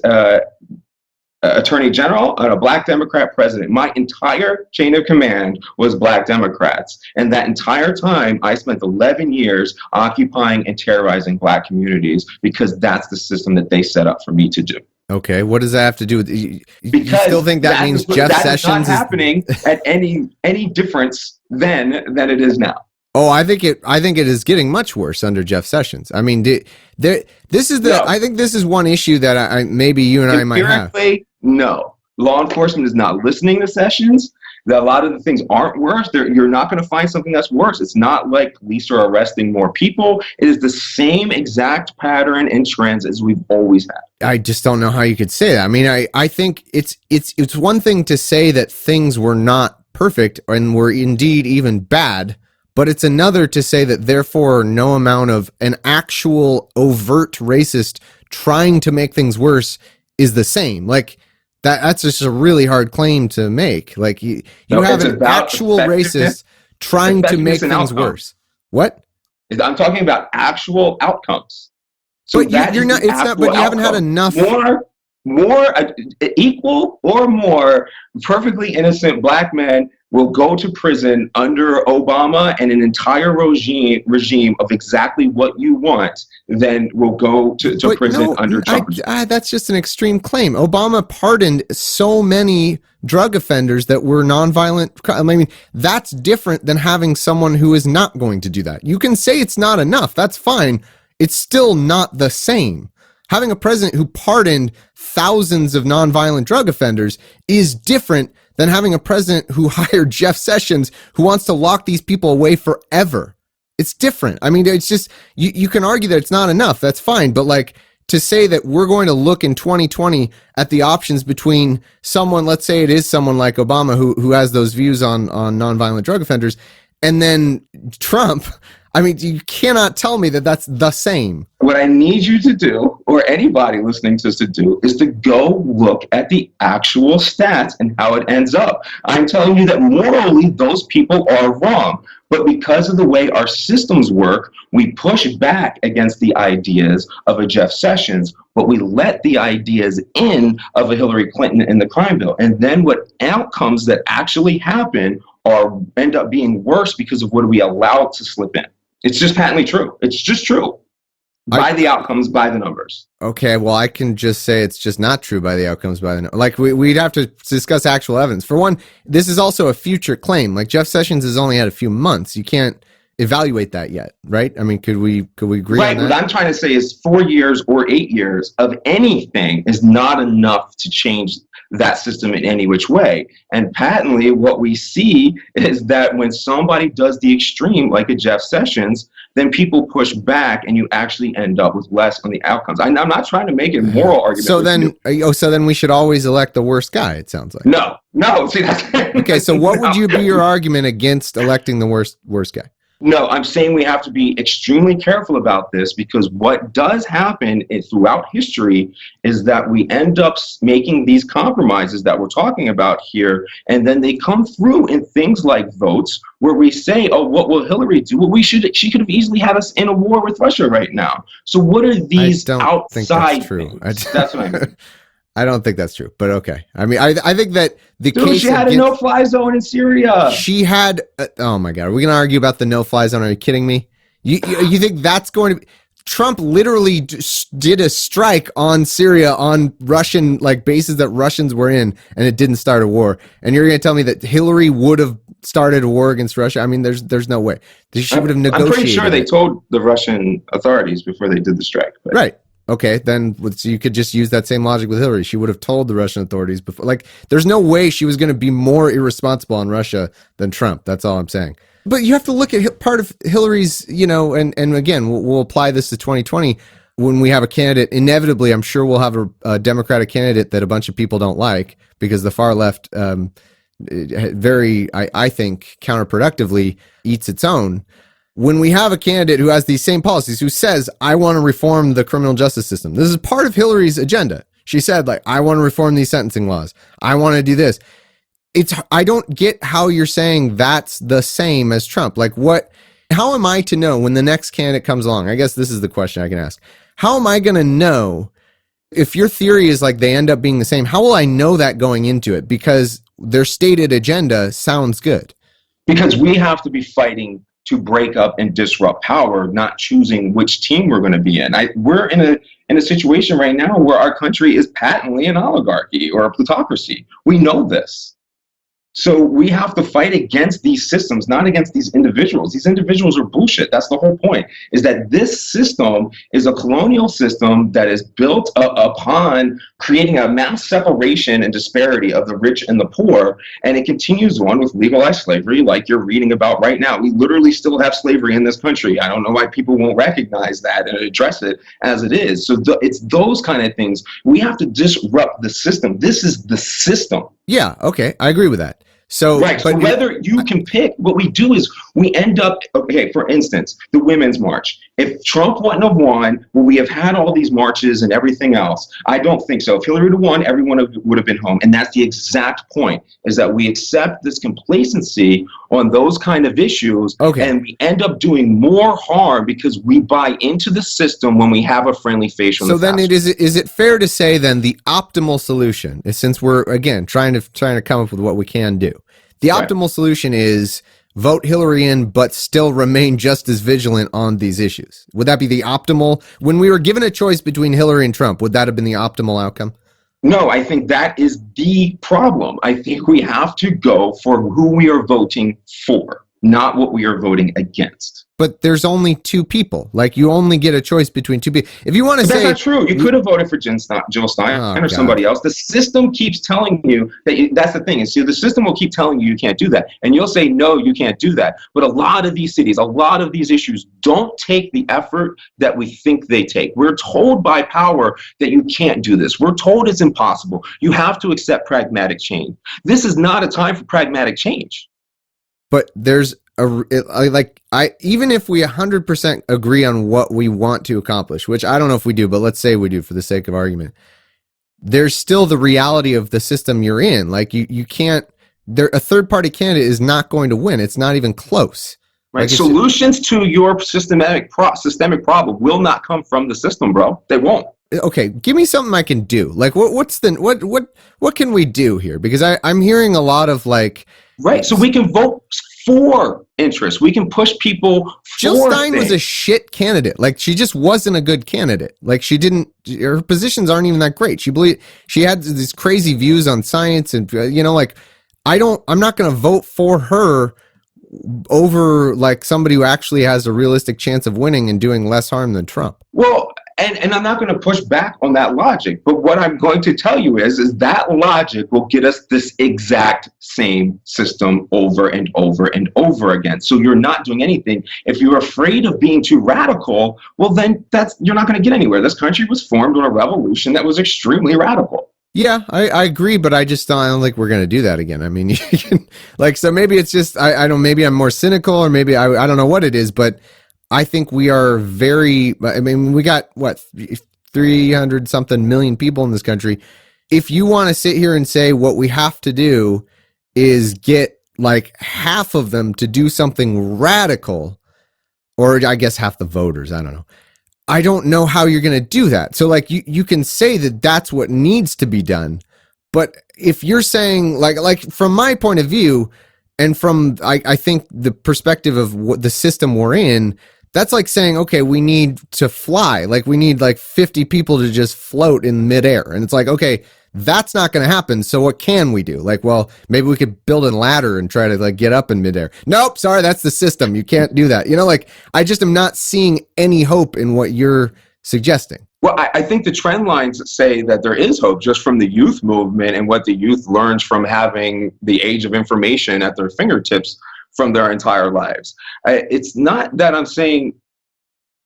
attorney general, and a Black Democrat president. My entire chain of command was Black Democrats. And that entire time, I spent 11 years occupying and terrorizing Black communities, because that's the system that they set up for me to do. Okay, what does that have to do with? You still think that means Jeff Sessions is not happening at any difference then than it is now? Oh, I think it is getting much worse under Jeff Sessions. I mean, I think this is one issue that maybe you and I might have. No, law enforcement is not listening to Sessions. That a lot of the things aren't worse. You're not going to find something that's worse. It's not like police are arresting more people. It is the same exact pattern and trends as we've always had. I just don't know how you could say that. I mean, I think it's one thing to say that things were not perfect and were indeed even bad, but it's another to say that therefore no amount of an actual overt racist trying to make things worse is the same. Like, that's just a really hard claim to make. Like, you have an actual racist trying to make things worse. What? I'm talking about actual outcomes. So but you're not. It's not. But you haven't had enough. More equal or more perfectly innocent Black men will go to prison under Obama and an entire regime of exactly what you want, then will go to prison under Trump. That's just an extreme claim. Obama pardoned so many drug offenders that were nonviolent. I mean, that's different than having someone who is not going to do that. You can say it's not enough. That's fine. It's still not the same. Having a president who pardoned thousands of nonviolent drug offenders is different than having a president who hired Jeff Sessions, who wants to lock these people away forever. It's different. I mean, it's just, you can argue that it's not enough. That's fine. But like, to say that we're going to look in 2020 at the options between someone, let's say it is someone like Obama who has those views on nonviolent drug offenders, and then Trump, I mean, you cannot tell me that that's the same. What I need you to do, or anybody listening to us to do, is to go look at the actual stats and how it ends up. I'm telling you that morally, those people are wrong. But because of the way our systems work, we push back against the ideas of a Jeff Sessions, but we let the ideas in of a Hillary Clinton in the crime bill. And then what outcomes that actually happen are end up being worse because of what we allow to slip in. It's just patently true. It's just true. By the outcomes, by the numbers. Okay, well, I can just say it's just not true by the outcomes, by the numbers. Like, we'd have to discuss actual evidence. For one, this is also a future claim. Like, Jeff Sessions has only had a few months. You can't evaluate that yet, right? I mean, could we agree on that? What I'm trying to say is 4 years or 8 years of anything is not enough to change that system in any which way. And patently, what we see is that when somebody does the extreme, like a Jeff Sessions, then people push back and you actually end up with less on the outcomes. I'm not trying to make a moral argument. So then we should always elect the worst guy, it sounds like. No. See, that's okay, so what would you be your argument against electing the worst guy? No, I'm saying we have to be extremely careful about this, because what does happen throughout history is that we end up making these compromises that we're talking about here, and then they come through in things like votes where we say, oh, what will Hillary do? Well, she could have easily had us in a war with Russia right now. So what are these outside think that's true. That's what I mean. I don't think that's true, but okay. I mean, I think that the case she had a no-fly zone in Syria. She had. Oh my God, are we going to argue about the no-fly zone? Are you kidding me? You think that's going to be? Trump literally did a strike on Syria on Russian bases that Russians were in, and it didn't start a war. And you're going to tell me that Hillary would have started a war against Russia? I mean, there's no way. She would have negotiated. I'm pretty sure they told the Russian authorities before they did the strike. But. Right. Okay, then you could just use that same logic with Hillary. She would have told the Russian authorities before. Like, there's no way she was going to be more irresponsible on Russia than Trump. That's all I'm saying. But you have to look at part of Hillary's, and again, we'll apply this to 2020 when we have a candidate. Inevitably, I'm sure we'll have a Democratic candidate that a bunch of people don't like, because the far left I think, counterproductively eats its own. When we have a candidate who has these same policies, who says, I want to reform the criminal justice system. This is part of Hillary's agenda. She said, I want to reform these sentencing laws. I want to do this. I don't get how you're saying that's the same as Trump. How am I to know when the next candidate comes along? I guess this is the question I can ask. How am I going to know if your theory is they end up being the same? How will I know that going into it? Because their stated agenda sounds good. Because we have to be fighting to break up and disrupt power, not choosing which team we're going to be in. We're in a situation right now where our country is patently an oligarchy or a plutocracy. We know this. So we have to fight against these systems, not against these individuals. These individuals are bullshit. That's the whole point, is that this system is a colonial system that is built upon creating a mass separation and disparity of the rich and the poor. And it continues on with legalized slavery, like you're reading about right now. We literally still have slavery in this country. I don't know why people won't recognize that and address it as it is. So it's those kind of things. We have to disrupt the system. This is the system. Yeah, okay, I agree with that. So, right. So whether you can pick, what we do is we end up, okay, for instance, the Women's March. If Trump wouldn't have won, would we have had all these marches and everything else? I don't think so. If Hillary would have won, everyone would have been home. And that's the exact point, is that we accept this complacency on those kind of issues. Okay. And we end up doing more harm because we buy into the system when we have a friendly face. So then is it fair to say then the optimal solution is, since we're, again, trying to come up with what we can do, the optimal solution is vote Hillary in, but still remain just as vigilant on these issues? Would that be the optimal? When we were given a choice between Hillary and Trump, would that have been the optimal outcome? No, I think that is the problem. I think we have to go for who we are voting for. not what we are voting against. But there's only two people. Like, you only get a choice between two people. If you want to say... That's not true. You could have voted for Jill Stein or somebody else. The system keeps telling you that's the thing. And so the system will keep telling you can't do that. And you'll say, no, you can't do that. But a lot of these cities, a lot of these issues don't take the effort that we think they take. We're told by power that you can't do this. We're told it's impossible. You have to accept pragmatic change. This is not a time for pragmatic change. But there's even if we 100% agree on what we want to accomplish, which I don't know if we do, but let's say we do for the sake of argument, there's still the reality of the system you're in. Like, you can't, a third party candidate is not going to win. It's not even close. Right. Like, solutions to your systemic problem will not come from the system, bro. They won't. Okay, give me something I can do. Like, what can we do here? Because I'm hearing a lot of like... Right, so we can vote for interests. We can push people for Jill Stein things. was a shit candidate. Like, she just wasn't a good candidate. Like, her positions aren't even that great. She had these crazy views on science and, like, I'm not going to vote for her over, like, somebody who actually has a realistic chance of winning and doing less harm than Trump. Well, and I'm not going to push back on that logic, but what I'm going to tell you is that logic will get us this exact same system over and over and over again. So you're not doing anything. If you're afraid of being too radical, well, then you're not going to get anywhere. This country was formed on a revolution that was extremely radical. Yeah, I agree, but I don't think we're going to do that again. I mean, so maybe it's just, maybe I'm more cynical, or maybe I don't know what it is, but I think we are we got, 300 something million people in this country. If you want to sit here and say what we have to do is get like half of them to do something radical, or I guess half the voters, I don't know. I don't know how you're going to do that. So like you can say that that's what needs to be done. But if you're saying like from my point of view, and from, I think the perspective of what the system we're in, that's like saying, okay, we need to fly. Like, we need like 50 people to just float in midair. And it's like, okay, that's not going to happen. So what can we do? Like, well, maybe we could build a ladder and try to like get up in midair. Nope, sorry, that's the system. You can't do that. Like, I just am not seeing any hope in what you're suggesting. Well, I think the trend lines say that there is hope just from the youth movement and what the youth learns from having the age of information at their fingertips from their entire lives. It's not that I'm saying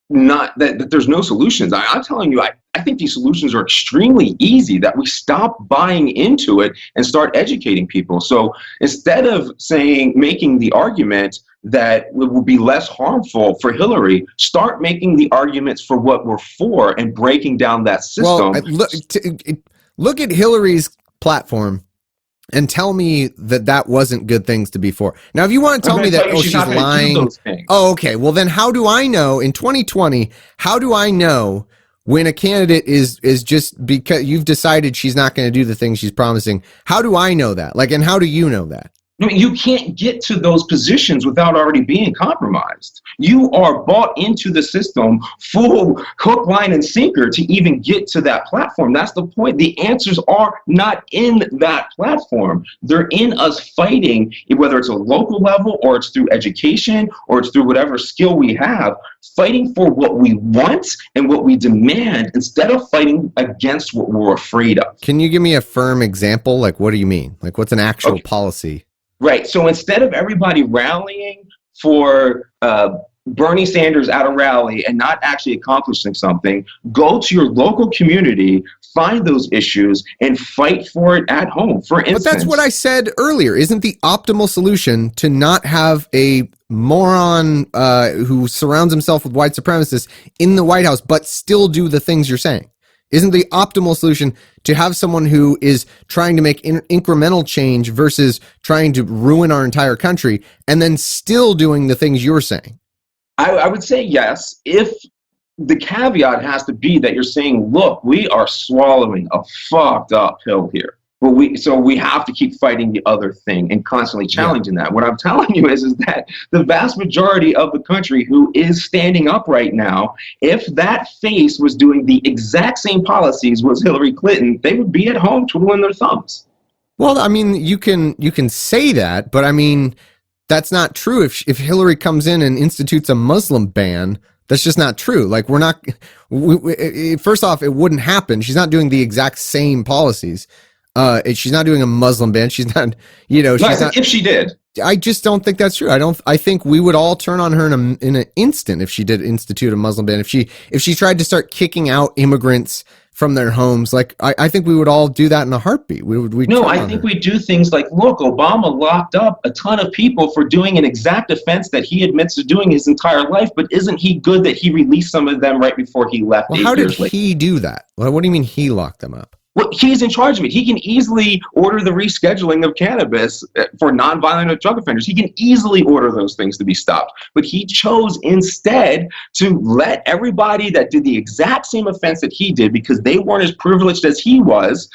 not that there's no solutions. I'm telling you, I think these solutions are extremely easy, that we stop buying into it and start educating people. So instead of making the argument that it will be less harmful for Hillary, start making the arguments for what we're for and breaking down that system. Well, look at Hillary's platform and tell me that wasn't good things to be for. Now, if you want to tell me that, she's lying. Oh, okay. Well, then how do I know in 2020, how do I know when a candidate is just because you've decided she's not going to do the things she's promising? How do I know that? Like, and how do you know that? I mean, you can't get to those positions without already being compromised. You are bought into the system full hook, line, and sinker to even get to that platform. That's the point. The answers are not in that platform. They're in us fighting, whether it's a local level or it's through education or it's through whatever skill we have, fighting for what we want and what we demand instead of fighting against what we're afraid of. Can you give me a firm example? Like, what do you mean? Like, what's an actual policy? Right. So instead of everybody rallying for Bernie Sanders at a rally and not actually accomplishing something, go to your local community, find those issues, and fight for it at home. For instance, but that's what I said earlier. Isn't the optimal solution to not have a moron who surrounds himself with white supremacists in the White House, but still do the things you're saying? Isn't the optimal solution to have someone who is trying to make incremental change versus trying to ruin our entire country and then still doing the things you're saying? I would say yes, if the caveat has to be that you're saying, look, we are swallowing a fucked up pill here. So we have to keep fighting the other thing and constantly challenging that. What I'm telling you is that the vast majority of the country who is standing up right now, if that face was doing the exact same policies as Hillary Clinton, they would be at home twiddling their thumbs. Well, I mean, you can say that, but I mean, that's not true. If Hillary comes in and institutes a Muslim ban, that's just not true. Like, we're not, first off, it wouldn't happen. She's not doing the exact same policies. She's not doing a Muslim ban. She's not, she's not. If she did. I just don't think that's true. I think we would all turn on her in an instant if she did institute a Muslim ban. If she tried to start kicking out immigrants from their homes, like, I think we would all do that in a heartbeat. I think we do things like, look, Obama locked up a ton of people for doing an exact offense that he admits to doing his entire life, but isn't he good that he released some of them right before he left? Well, how did he do that? What do you mean he locked them up? Well, he's in charge of it. He can easily order the rescheduling of cannabis for nonviolent drug offenders. He can easily order those things to be stopped. But he chose instead to let everybody that did the exact same offense that he did, because they weren't as privileged as he was,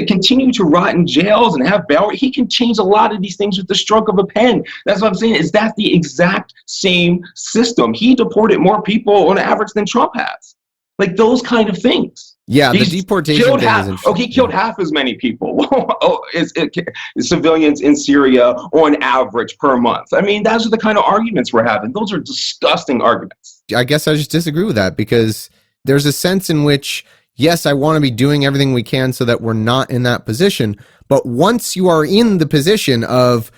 continue to rot in jails and have bail. He can change a lot of these things with the stroke of a pen. That's what I'm saying. Is that the exact same system? He deported more people on average than Trump has. Like, those kind of things. Yeah, the deportation thing is interesting. He killed half as many people, civilians in Syria on average per month. I mean, those are the kind of arguments we're having. Those are disgusting arguments. I guess I just disagree with that, because there's a sense in which, yes, I want to be doing everything we can so that we're not in that position. But once you are in the position of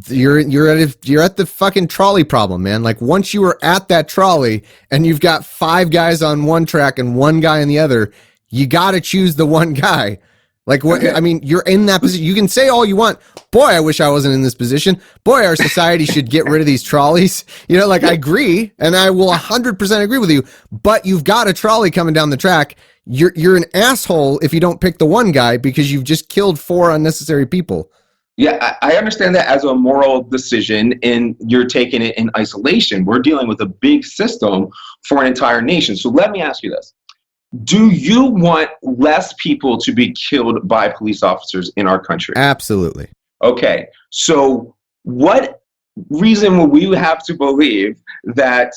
you're at the fucking trolley problem, man. Like, once you are at that trolley and you've got 5 guys on one track and 1 guy on the other, you got to choose the 1 guy. Like, what? Okay. I mean, you're in that position. You can say all you want. Boy, I wish I wasn't in this position. Boy, our society should get rid of these trolleys. Like, I agree, and I will 100% agree with you. But you've got a trolley coming down the track. You're an asshole if you don't pick the 1 guy, because you've just killed 4 unnecessary people. Yeah, I understand that as a moral decision, and you're taking it in isolation. We're dealing with a big system for an entire nation. So let me ask you this. Do you want less people to be killed by police officers in our country? Absolutely. Okay, so what reason would we have to believe that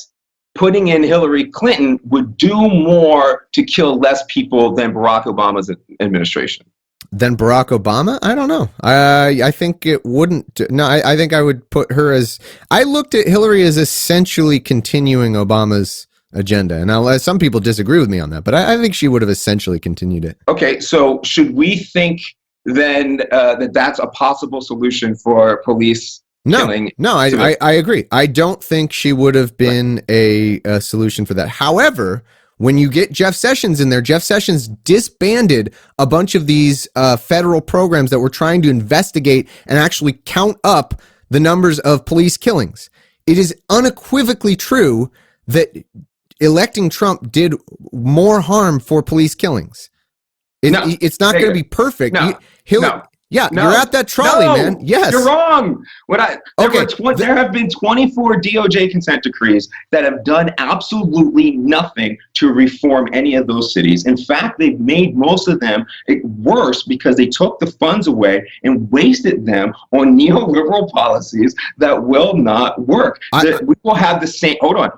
putting in Hillary Clinton would do more to kill less people than Barack Obama's administration? Than Barack Obama? I don't know. I think it wouldn't. No, I think I would put her as, I looked at Hillary as essentially continuing Obama's agenda. And now some people disagree with me on that, but I think she would have essentially continued it. Okay, so should we think then that that's a possible solution for police killing? No, I agree. I don't think she would have been a solution for that. However, when you get Jeff Sessions in there, Jeff Sessions disbanded a bunch of these federal programs that were trying to investigate and actually count up the numbers of police killings. It is unequivocally true that electing Trump did more harm for police killings. It's not going to be perfect. No. Yeah, no, you're at that trolley, man. Yes. You're wrong. There have been 24 DOJ consent decrees that have done absolutely nothing to reform any of those cities. In fact, they've made most of them worse because they took the funds away and wasted them on neoliberal policies that will not work. We will have the same,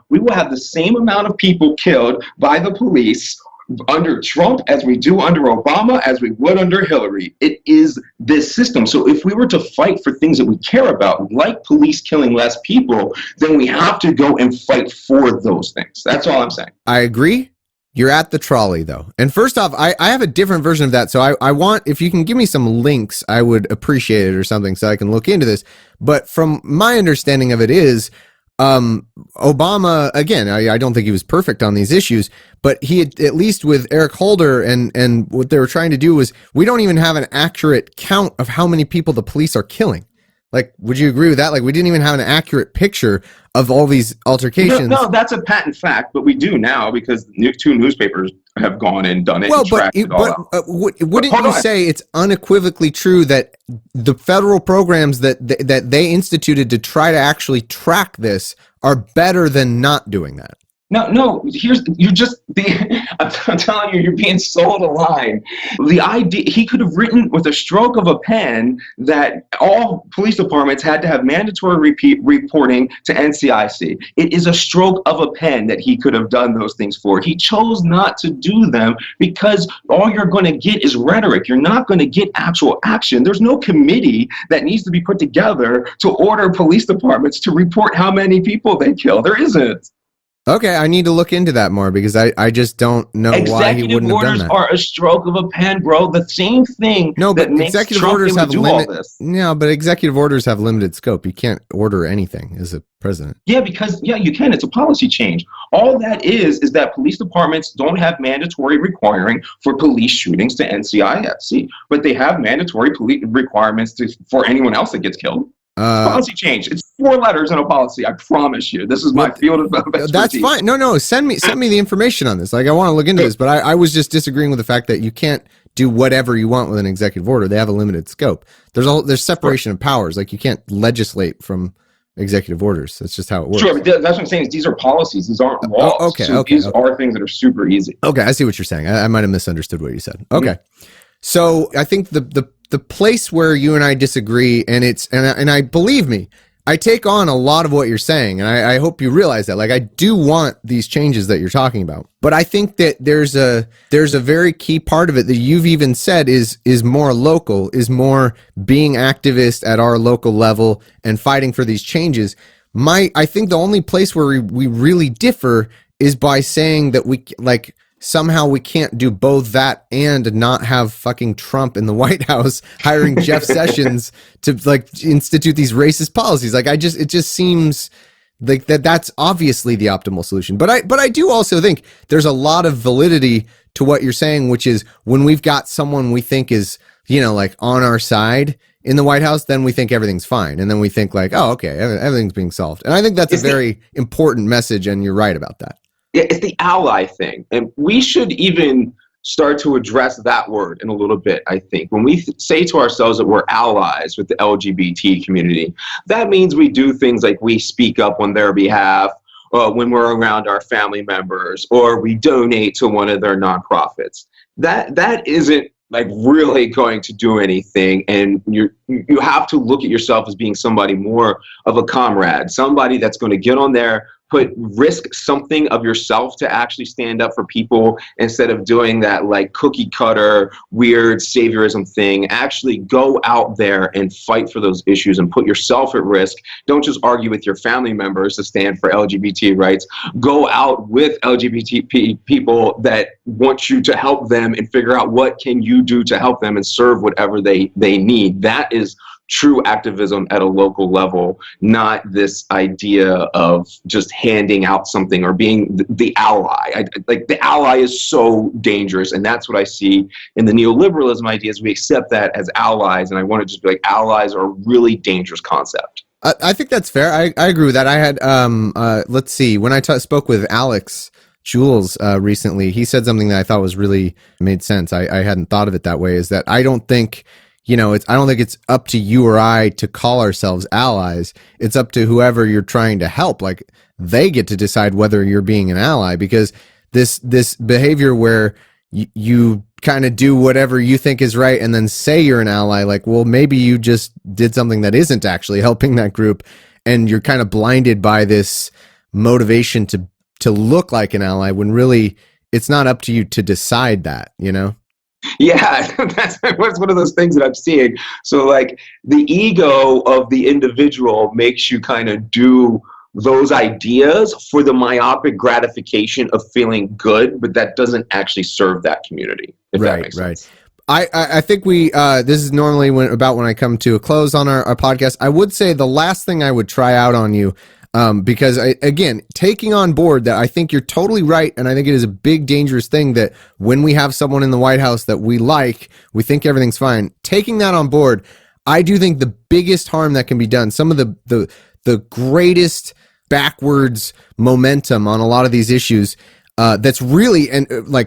we will have the same amount of people killed by the police under Trump as we do under Obama, as we would under Hillary. It is this system. So if we were to fight for things that we care about, like police killing less people, then we have to go and fight for those things. That's all I'm saying. I agree. You're at the trolley, though. And first off, I have a different version of that. So I want, if you can give me some links, I would appreciate it or something so I can look into this. But from my understanding of it is, Obama, again, I don't think he was perfect on these issues, but he had, at least with Eric Holder and what they were trying to do was, we don't even have an accurate count of how many people the police are killing. Like, would you agree with that? Like, we didn't even have an accurate picture of all these altercations. No, that's a patent fact, but we do now because 2 newspapers have gone and done it. Well, wouldn't you say it's unequivocally true that the federal programs that they instituted to try to actually track this are better than not doing that? No. I'm telling you, you're being sold a line. The idea he could have written with a stroke of a pen that all police departments had to have mandatory reporting to NCIC. It is a stroke of a pen that he could have done those things for. He chose not to do them because all you're going to get is rhetoric. You're not going to get actual action. There's no committee that needs to be put together to order police departments to report how many people they kill. There isn't. Okay, I need to look into that more because I just don't know why he wouldn't have done that. Executive orders are a stroke of a pen, bro. The same thing that makes Trump able to do all this. No, but executive orders have limited scope. You can't order anything as a president. Yeah, because you can. It's a policy change. All that is that police departments don't have mandatory requiring for police shootings to NCIC, but they have mandatory police requirements for anyone else that gets killed. Policy change. It's 4 letters in a policy. I promise you. This is my field of expertise. That's fine. No. Send me the information on this. Like, I want to look into this, but I was just disagreeing with the fact that you can't do whatever you want with an executive order. They have a limited scope. There's separation of powers. Like, you can't legislate from executive orders. That's just how it works. Sure, but that's what I'm saying. Is these are policies. These aren't laws. These are things that are super easy. Okay, I see what you're saying. I might have misunderstood what you said. Okay. Mm-hmm. So I think the place where you and I disagree, and I believe me, I take on a lot of what you're saying, and I hope you realize that. Like, I do want these changes that you're talking about, but I think that there's a very key part of it that you've even said is more local, is more being activist at our local level and fighting for these changes. I think the only place where we really differ is by saying that somehow we can't do both that and not have fucking Trump in the White House hiring Jeff Sessions to institute these racist policies. Like, it just seems like that's obviously the optimal solution. But I do also think there's a lot of validity to what you're saying, which is when we've got someone we think is, on our side in the White House, then we think everything's fine. And then we think oh, okay, everything's being solved. And I think that's a very important message. And you're right about that. It's the ally thing. And we should even start to address that word in a little bit, I think. When we say to ourselves that we're allies with the LGBT community, that means we do things like we speak up on their behalf when we're around our family members, or we donate to one of their nonprofits. That isn't really going to do anything, and you have to look at yourself as being somebody more of a comrade, somebody that's going to get on there, risk something of yourself to actually stand up for people instead of doing that cookie cutter weird saviorism thing. Actually go out there and fight for those issues and put yourself at risk. Don't just argue with your family members to stand for LGBT rights. Go out with LGBT people that want you to help them and figure out what can you do to help them and serve whatever they need. That is true activism at a local level, not this idea of just handing out something or being the ally. The ally is so dangerous, and that's what I see in the neoliberalism ideas. We accept that as allies, and I want to just be allies are a really dangerous concept. I think that's fair. I agree with that. I had, let's see, when I spoke with Alex Jules recently, he said something that I thought was really made sense. I hadn't thought of it that way, is that I don't think I don't think it's up to you or I to call ourselves allies. It's up to whoever you're trying to help. They get to decide whether you're being an ally, because this behavior where you kind of do whatever you think is right and then say you're an ally, well, maybe you just did something that isn't actually helping that group, and you're kind of blinded by this motivation to look like an ally, when really it's not up to you to decide that, Yeah, that's one of those things that I'm seeing. So the ego of the individual makes you kind of do those ideas for the myopic gratification of feeling good, but that doesn't actually serve that community. If that makes sense. I think we this is normally when I come to a close on our podcast. I would say the last thing I would try out on you, because again, taking on board that I think you're totally right, and I think it is a big dangerous thing that when we have someone in the White House that we think everything's fine. Taking that on board, I do think the biggest harm that can be done, some of the greatest backwards momentum on a lot of these issues, that's really and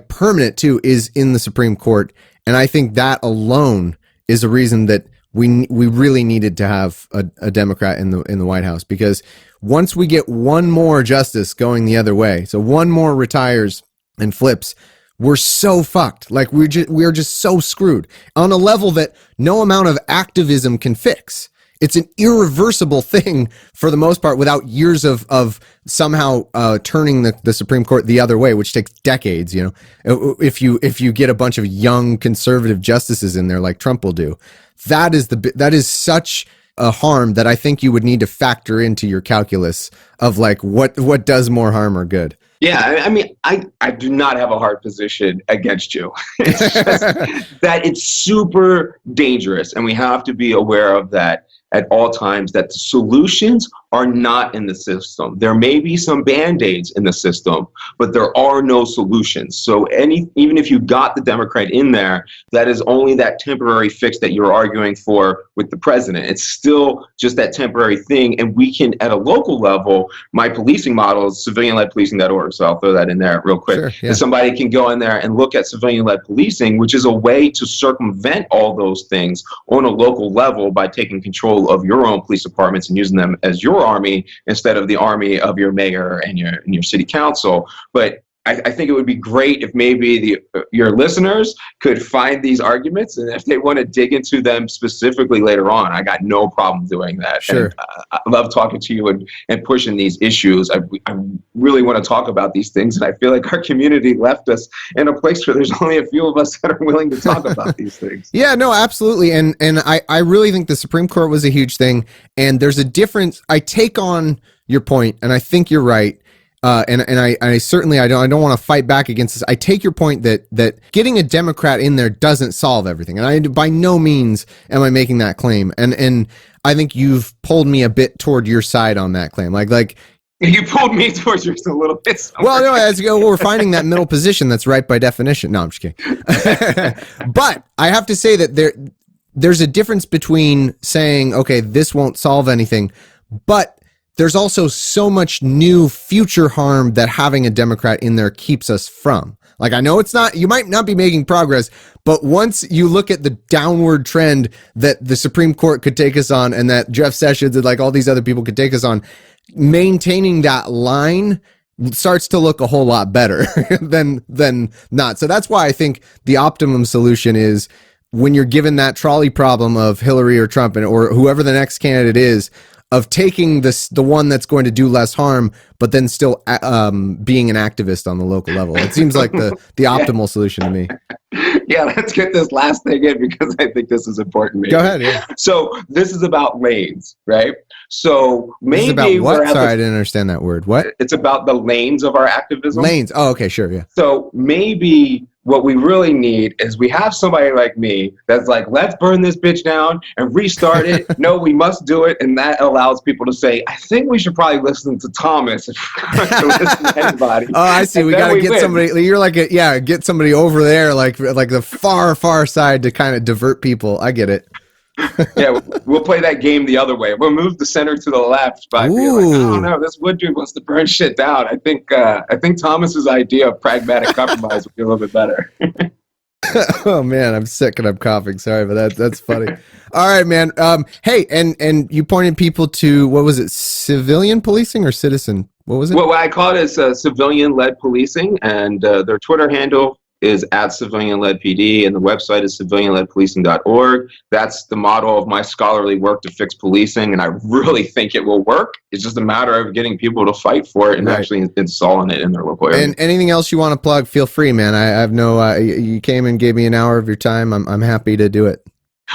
permanent too, is in the Supreme Court, and I think that alone is a reason that we really needed to have a Democrat in the White House, because once we get one more justice going the other way, so one more retires and flips, we're so fucked. Like we're just so screwed on a level that no amount of activism can fix. It's an irreversible thing for the most part, without years of somehow turning the Supreme Court the other way, which takes decades. You know, if you get a bunch of young conservative justices in there like Trump will do, that is such a harm that I think you would need to factor into your calculus of like what does more harm or good. Yeah, I mean, I do not have a hard position against you. It's just that it's super dangerous, and we have to be aware of that at all times, that the solutions are not in the system. There may be some band-aids in the system, but there are no solutions. So even if you got the Democrat in there, that is only that temporary fix that you're arguing for with the president. It's still just that temporary thing. And we can, at a local level, my policing model is civilianledpolicing.org. So I'll throw that in there real quick. Sure, yeah. And somebody can go in there and look at civilian-led policing, which is a way to circumvent all those things on a local level by taking control of your own police departments and using them as your army instead of the army of your mayor and your city council. But I think it would be great if maybe your listeners could find these arguments, and if they want to dig into them specifically later on, I got no problem doing that. Sure. And, I love talking to you and pushing these issues. I really want to talk about these things, and I feel like our community left us in a place where there's only a few of us that are willing to talk about these things. Yeah, no, absolutely. And I really think the Supreme Court was a huge thing, and there's a difference. I take on your point, and I think you're right. And I certainly I don't want to fight back against this. I take your point that getting a Democrat in there doesn't solve everything, and I by no means am I making that claim. And I think you've pulled me a bit toward your side on that claim. Like you pulled me towards yours a little bit. Somewhere. Well, no, we're finding that middle position that's right by definition. No, I'm just kidding. But I have to say that there's a difference between saying, okay, this won't solve anything, but there's also so much new future harm that having a Democrat in there keeps us from. Like, I know you might not be making progress, but once you look at the downward trend that the Supreme Court could take us on, and that Jeff Sessions and like all these other people could take us on, maintaining that line starts to look a whole lot better than not. So that's why I think the optimum solution is, when you're given that trolley problem of Hillary or Trump or whoever the next candidate is, of taking the one that's going to do less harm, but then still being an activist on the local level. It seems like the optimal solution to me. Yeah, let's get this last thing in, because I think this is important. Maybe. Go ahead. Yeah. So this is about lanes, right? So maybe this is about what? Sorry, I didn't understand that word. What? It's about the lanes of our activism. Lanes. Oh, okay, sure, yeah. So maybe what we really need is we have somebody like me that's like, let's burn this bitch down and restart it. No, we must do it. And that allows people to say, I think we should probably listen to Thomas if we're going to listen to anybody. Oh, I see. We got to get somebody. You're like, get somebody over there, like the far side to kind of divert people. I get it. Yeah, we'll play that game the other way. We'll move the center to the left by being like, I don't know, this wood dude wants to burn shit down. I think Thomas's idea of pragmatic compromise would be a little bit better. Oh man, I'm sick and I'm coughing. Sorry, but that's funny. All right, man. Hey, and you pointed people to, what was it, civilian policing or citizen? What was it? Well, what I call it is civilian-led policing, and their Twitter handle is @civilianledpd, and the website is civilianledpolicing.org. That's the model of my scholarly work to fix policing, and I really think it will work. It's just a matter of getting people to fight for it and actually installing it in their local area. And anything else you want to plug, feel free, man. I have no. You came and gave me an hour of your time. I'm happy to do it.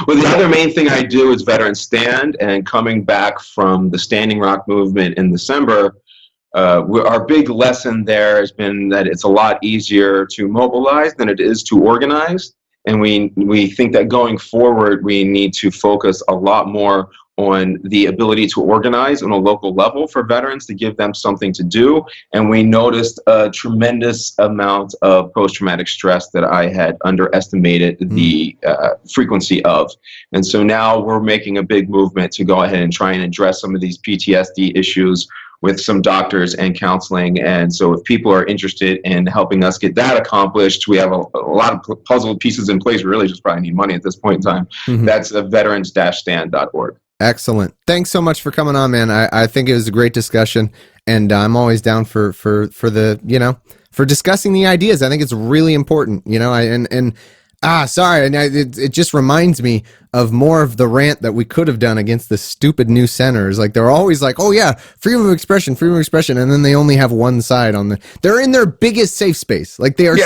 Well, the other main thing I do is Veteran Stand, and coming back from the Standing Rock movement in December, our big lesson there has been that it's a lot easier to mobilize than it is to organize. And we think that going forward, we need to focus a lot more on the ability to organize on a local level for veterans, to give them something to do. And we noticed a tremendous amount of post-traumatic stress that I had underestimated the frequency of. And so now we're making a big movement to go ahead and try and address some of these PTSD issues with some doctors and counseling. And so if people are interested in helping us get that accomplished, we have a lot of puzzle pieces in place. We really just probably need money at this point in time. That's veterans-stand.org. Excellent. Thanks so much for coming on, man. I think it was a great discussion, and I'm always down for the, for discussing the ideas. I think it's really important, sorry. And it just reminds me of more of the rant that we could have done against the stupid new centers. Like, they're always like, oh yeah, freedom of expression. And then they only have one side they're in their biggest safe space. Like, they are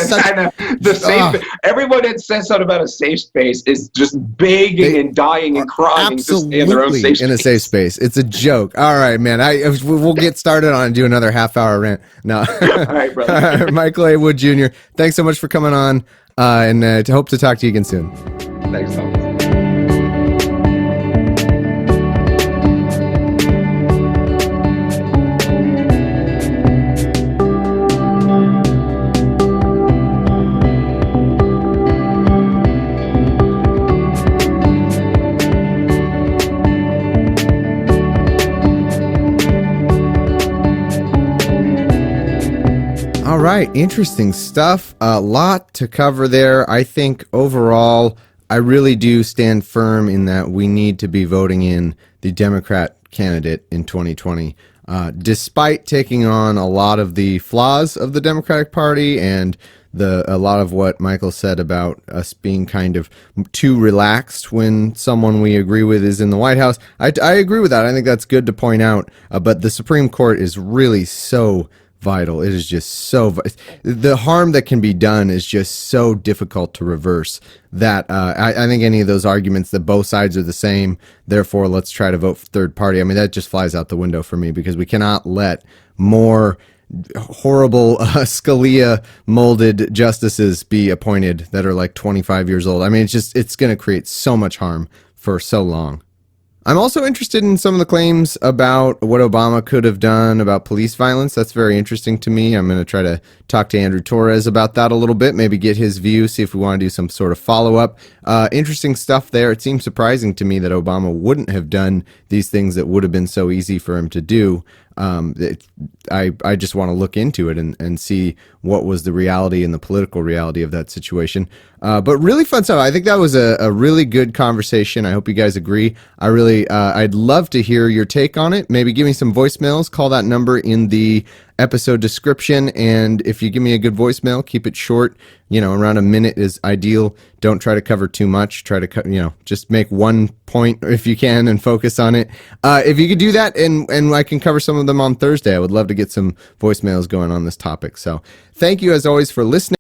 everyone that says something about a safe space is just begging and dying and crying to stay in their own safe space. In a safe space. It's a joke. All right, man. We'll get started on and do another half-hour rant. No. All right, brother. Michael A. Wood Jr., thanks so much for coming on. And to hope to talk to you again soon. Thanks, Thomas. All right, interesting stuff. A lot to cover there. I think overall, I really do stand firm in that we need to be voting in the Democrat candidate in 2020. Despite taking on a lot of the flaws of the Democratic Party and a lot of what Michael said about us being kind of too relaxed when someone we agree with is in the White House, I agree with that. I think that's good to point out. But the Supreme Court is really so vital. It is just so the harm that can be done is just so difficult to reverse that I think any of those arguments that both sides are the same, therefore let's try to vote for third party, I mean, that just flies out the window for me, because we cannot let more horrible Scalia molded justices be appointed that are like 25 years old. I mean, it's going to create so much harm for so long. I'm also interested in some of the claims about what Obama could have done about police violence. That's very interesting to me. I'm going to try to talk to Andrew Torres about that a little bit, maybe get his view, see if we want to do some sort of follow-up. Interesting stuff there. It seems surprising to me that Obama wouldn't have done these things that would have been so easy for him to do. I just want to look into it and see what was the reality and the political reality of that situation. But really fun stuff. I think that was a really good conversation. I hope you guys agree. I'd love to hear your take on it. Maybe give me some voicemails. Call that number in the episode description. And if you give me a good voicemail, keep it short. Around a minute is ideal. Don't try to cover too much. Try to just make one point if you can and focus on it. If you could do that, and I can cover some of them on Thursday, I would love to get some voicemails going on this topic. So thank you as always for listening.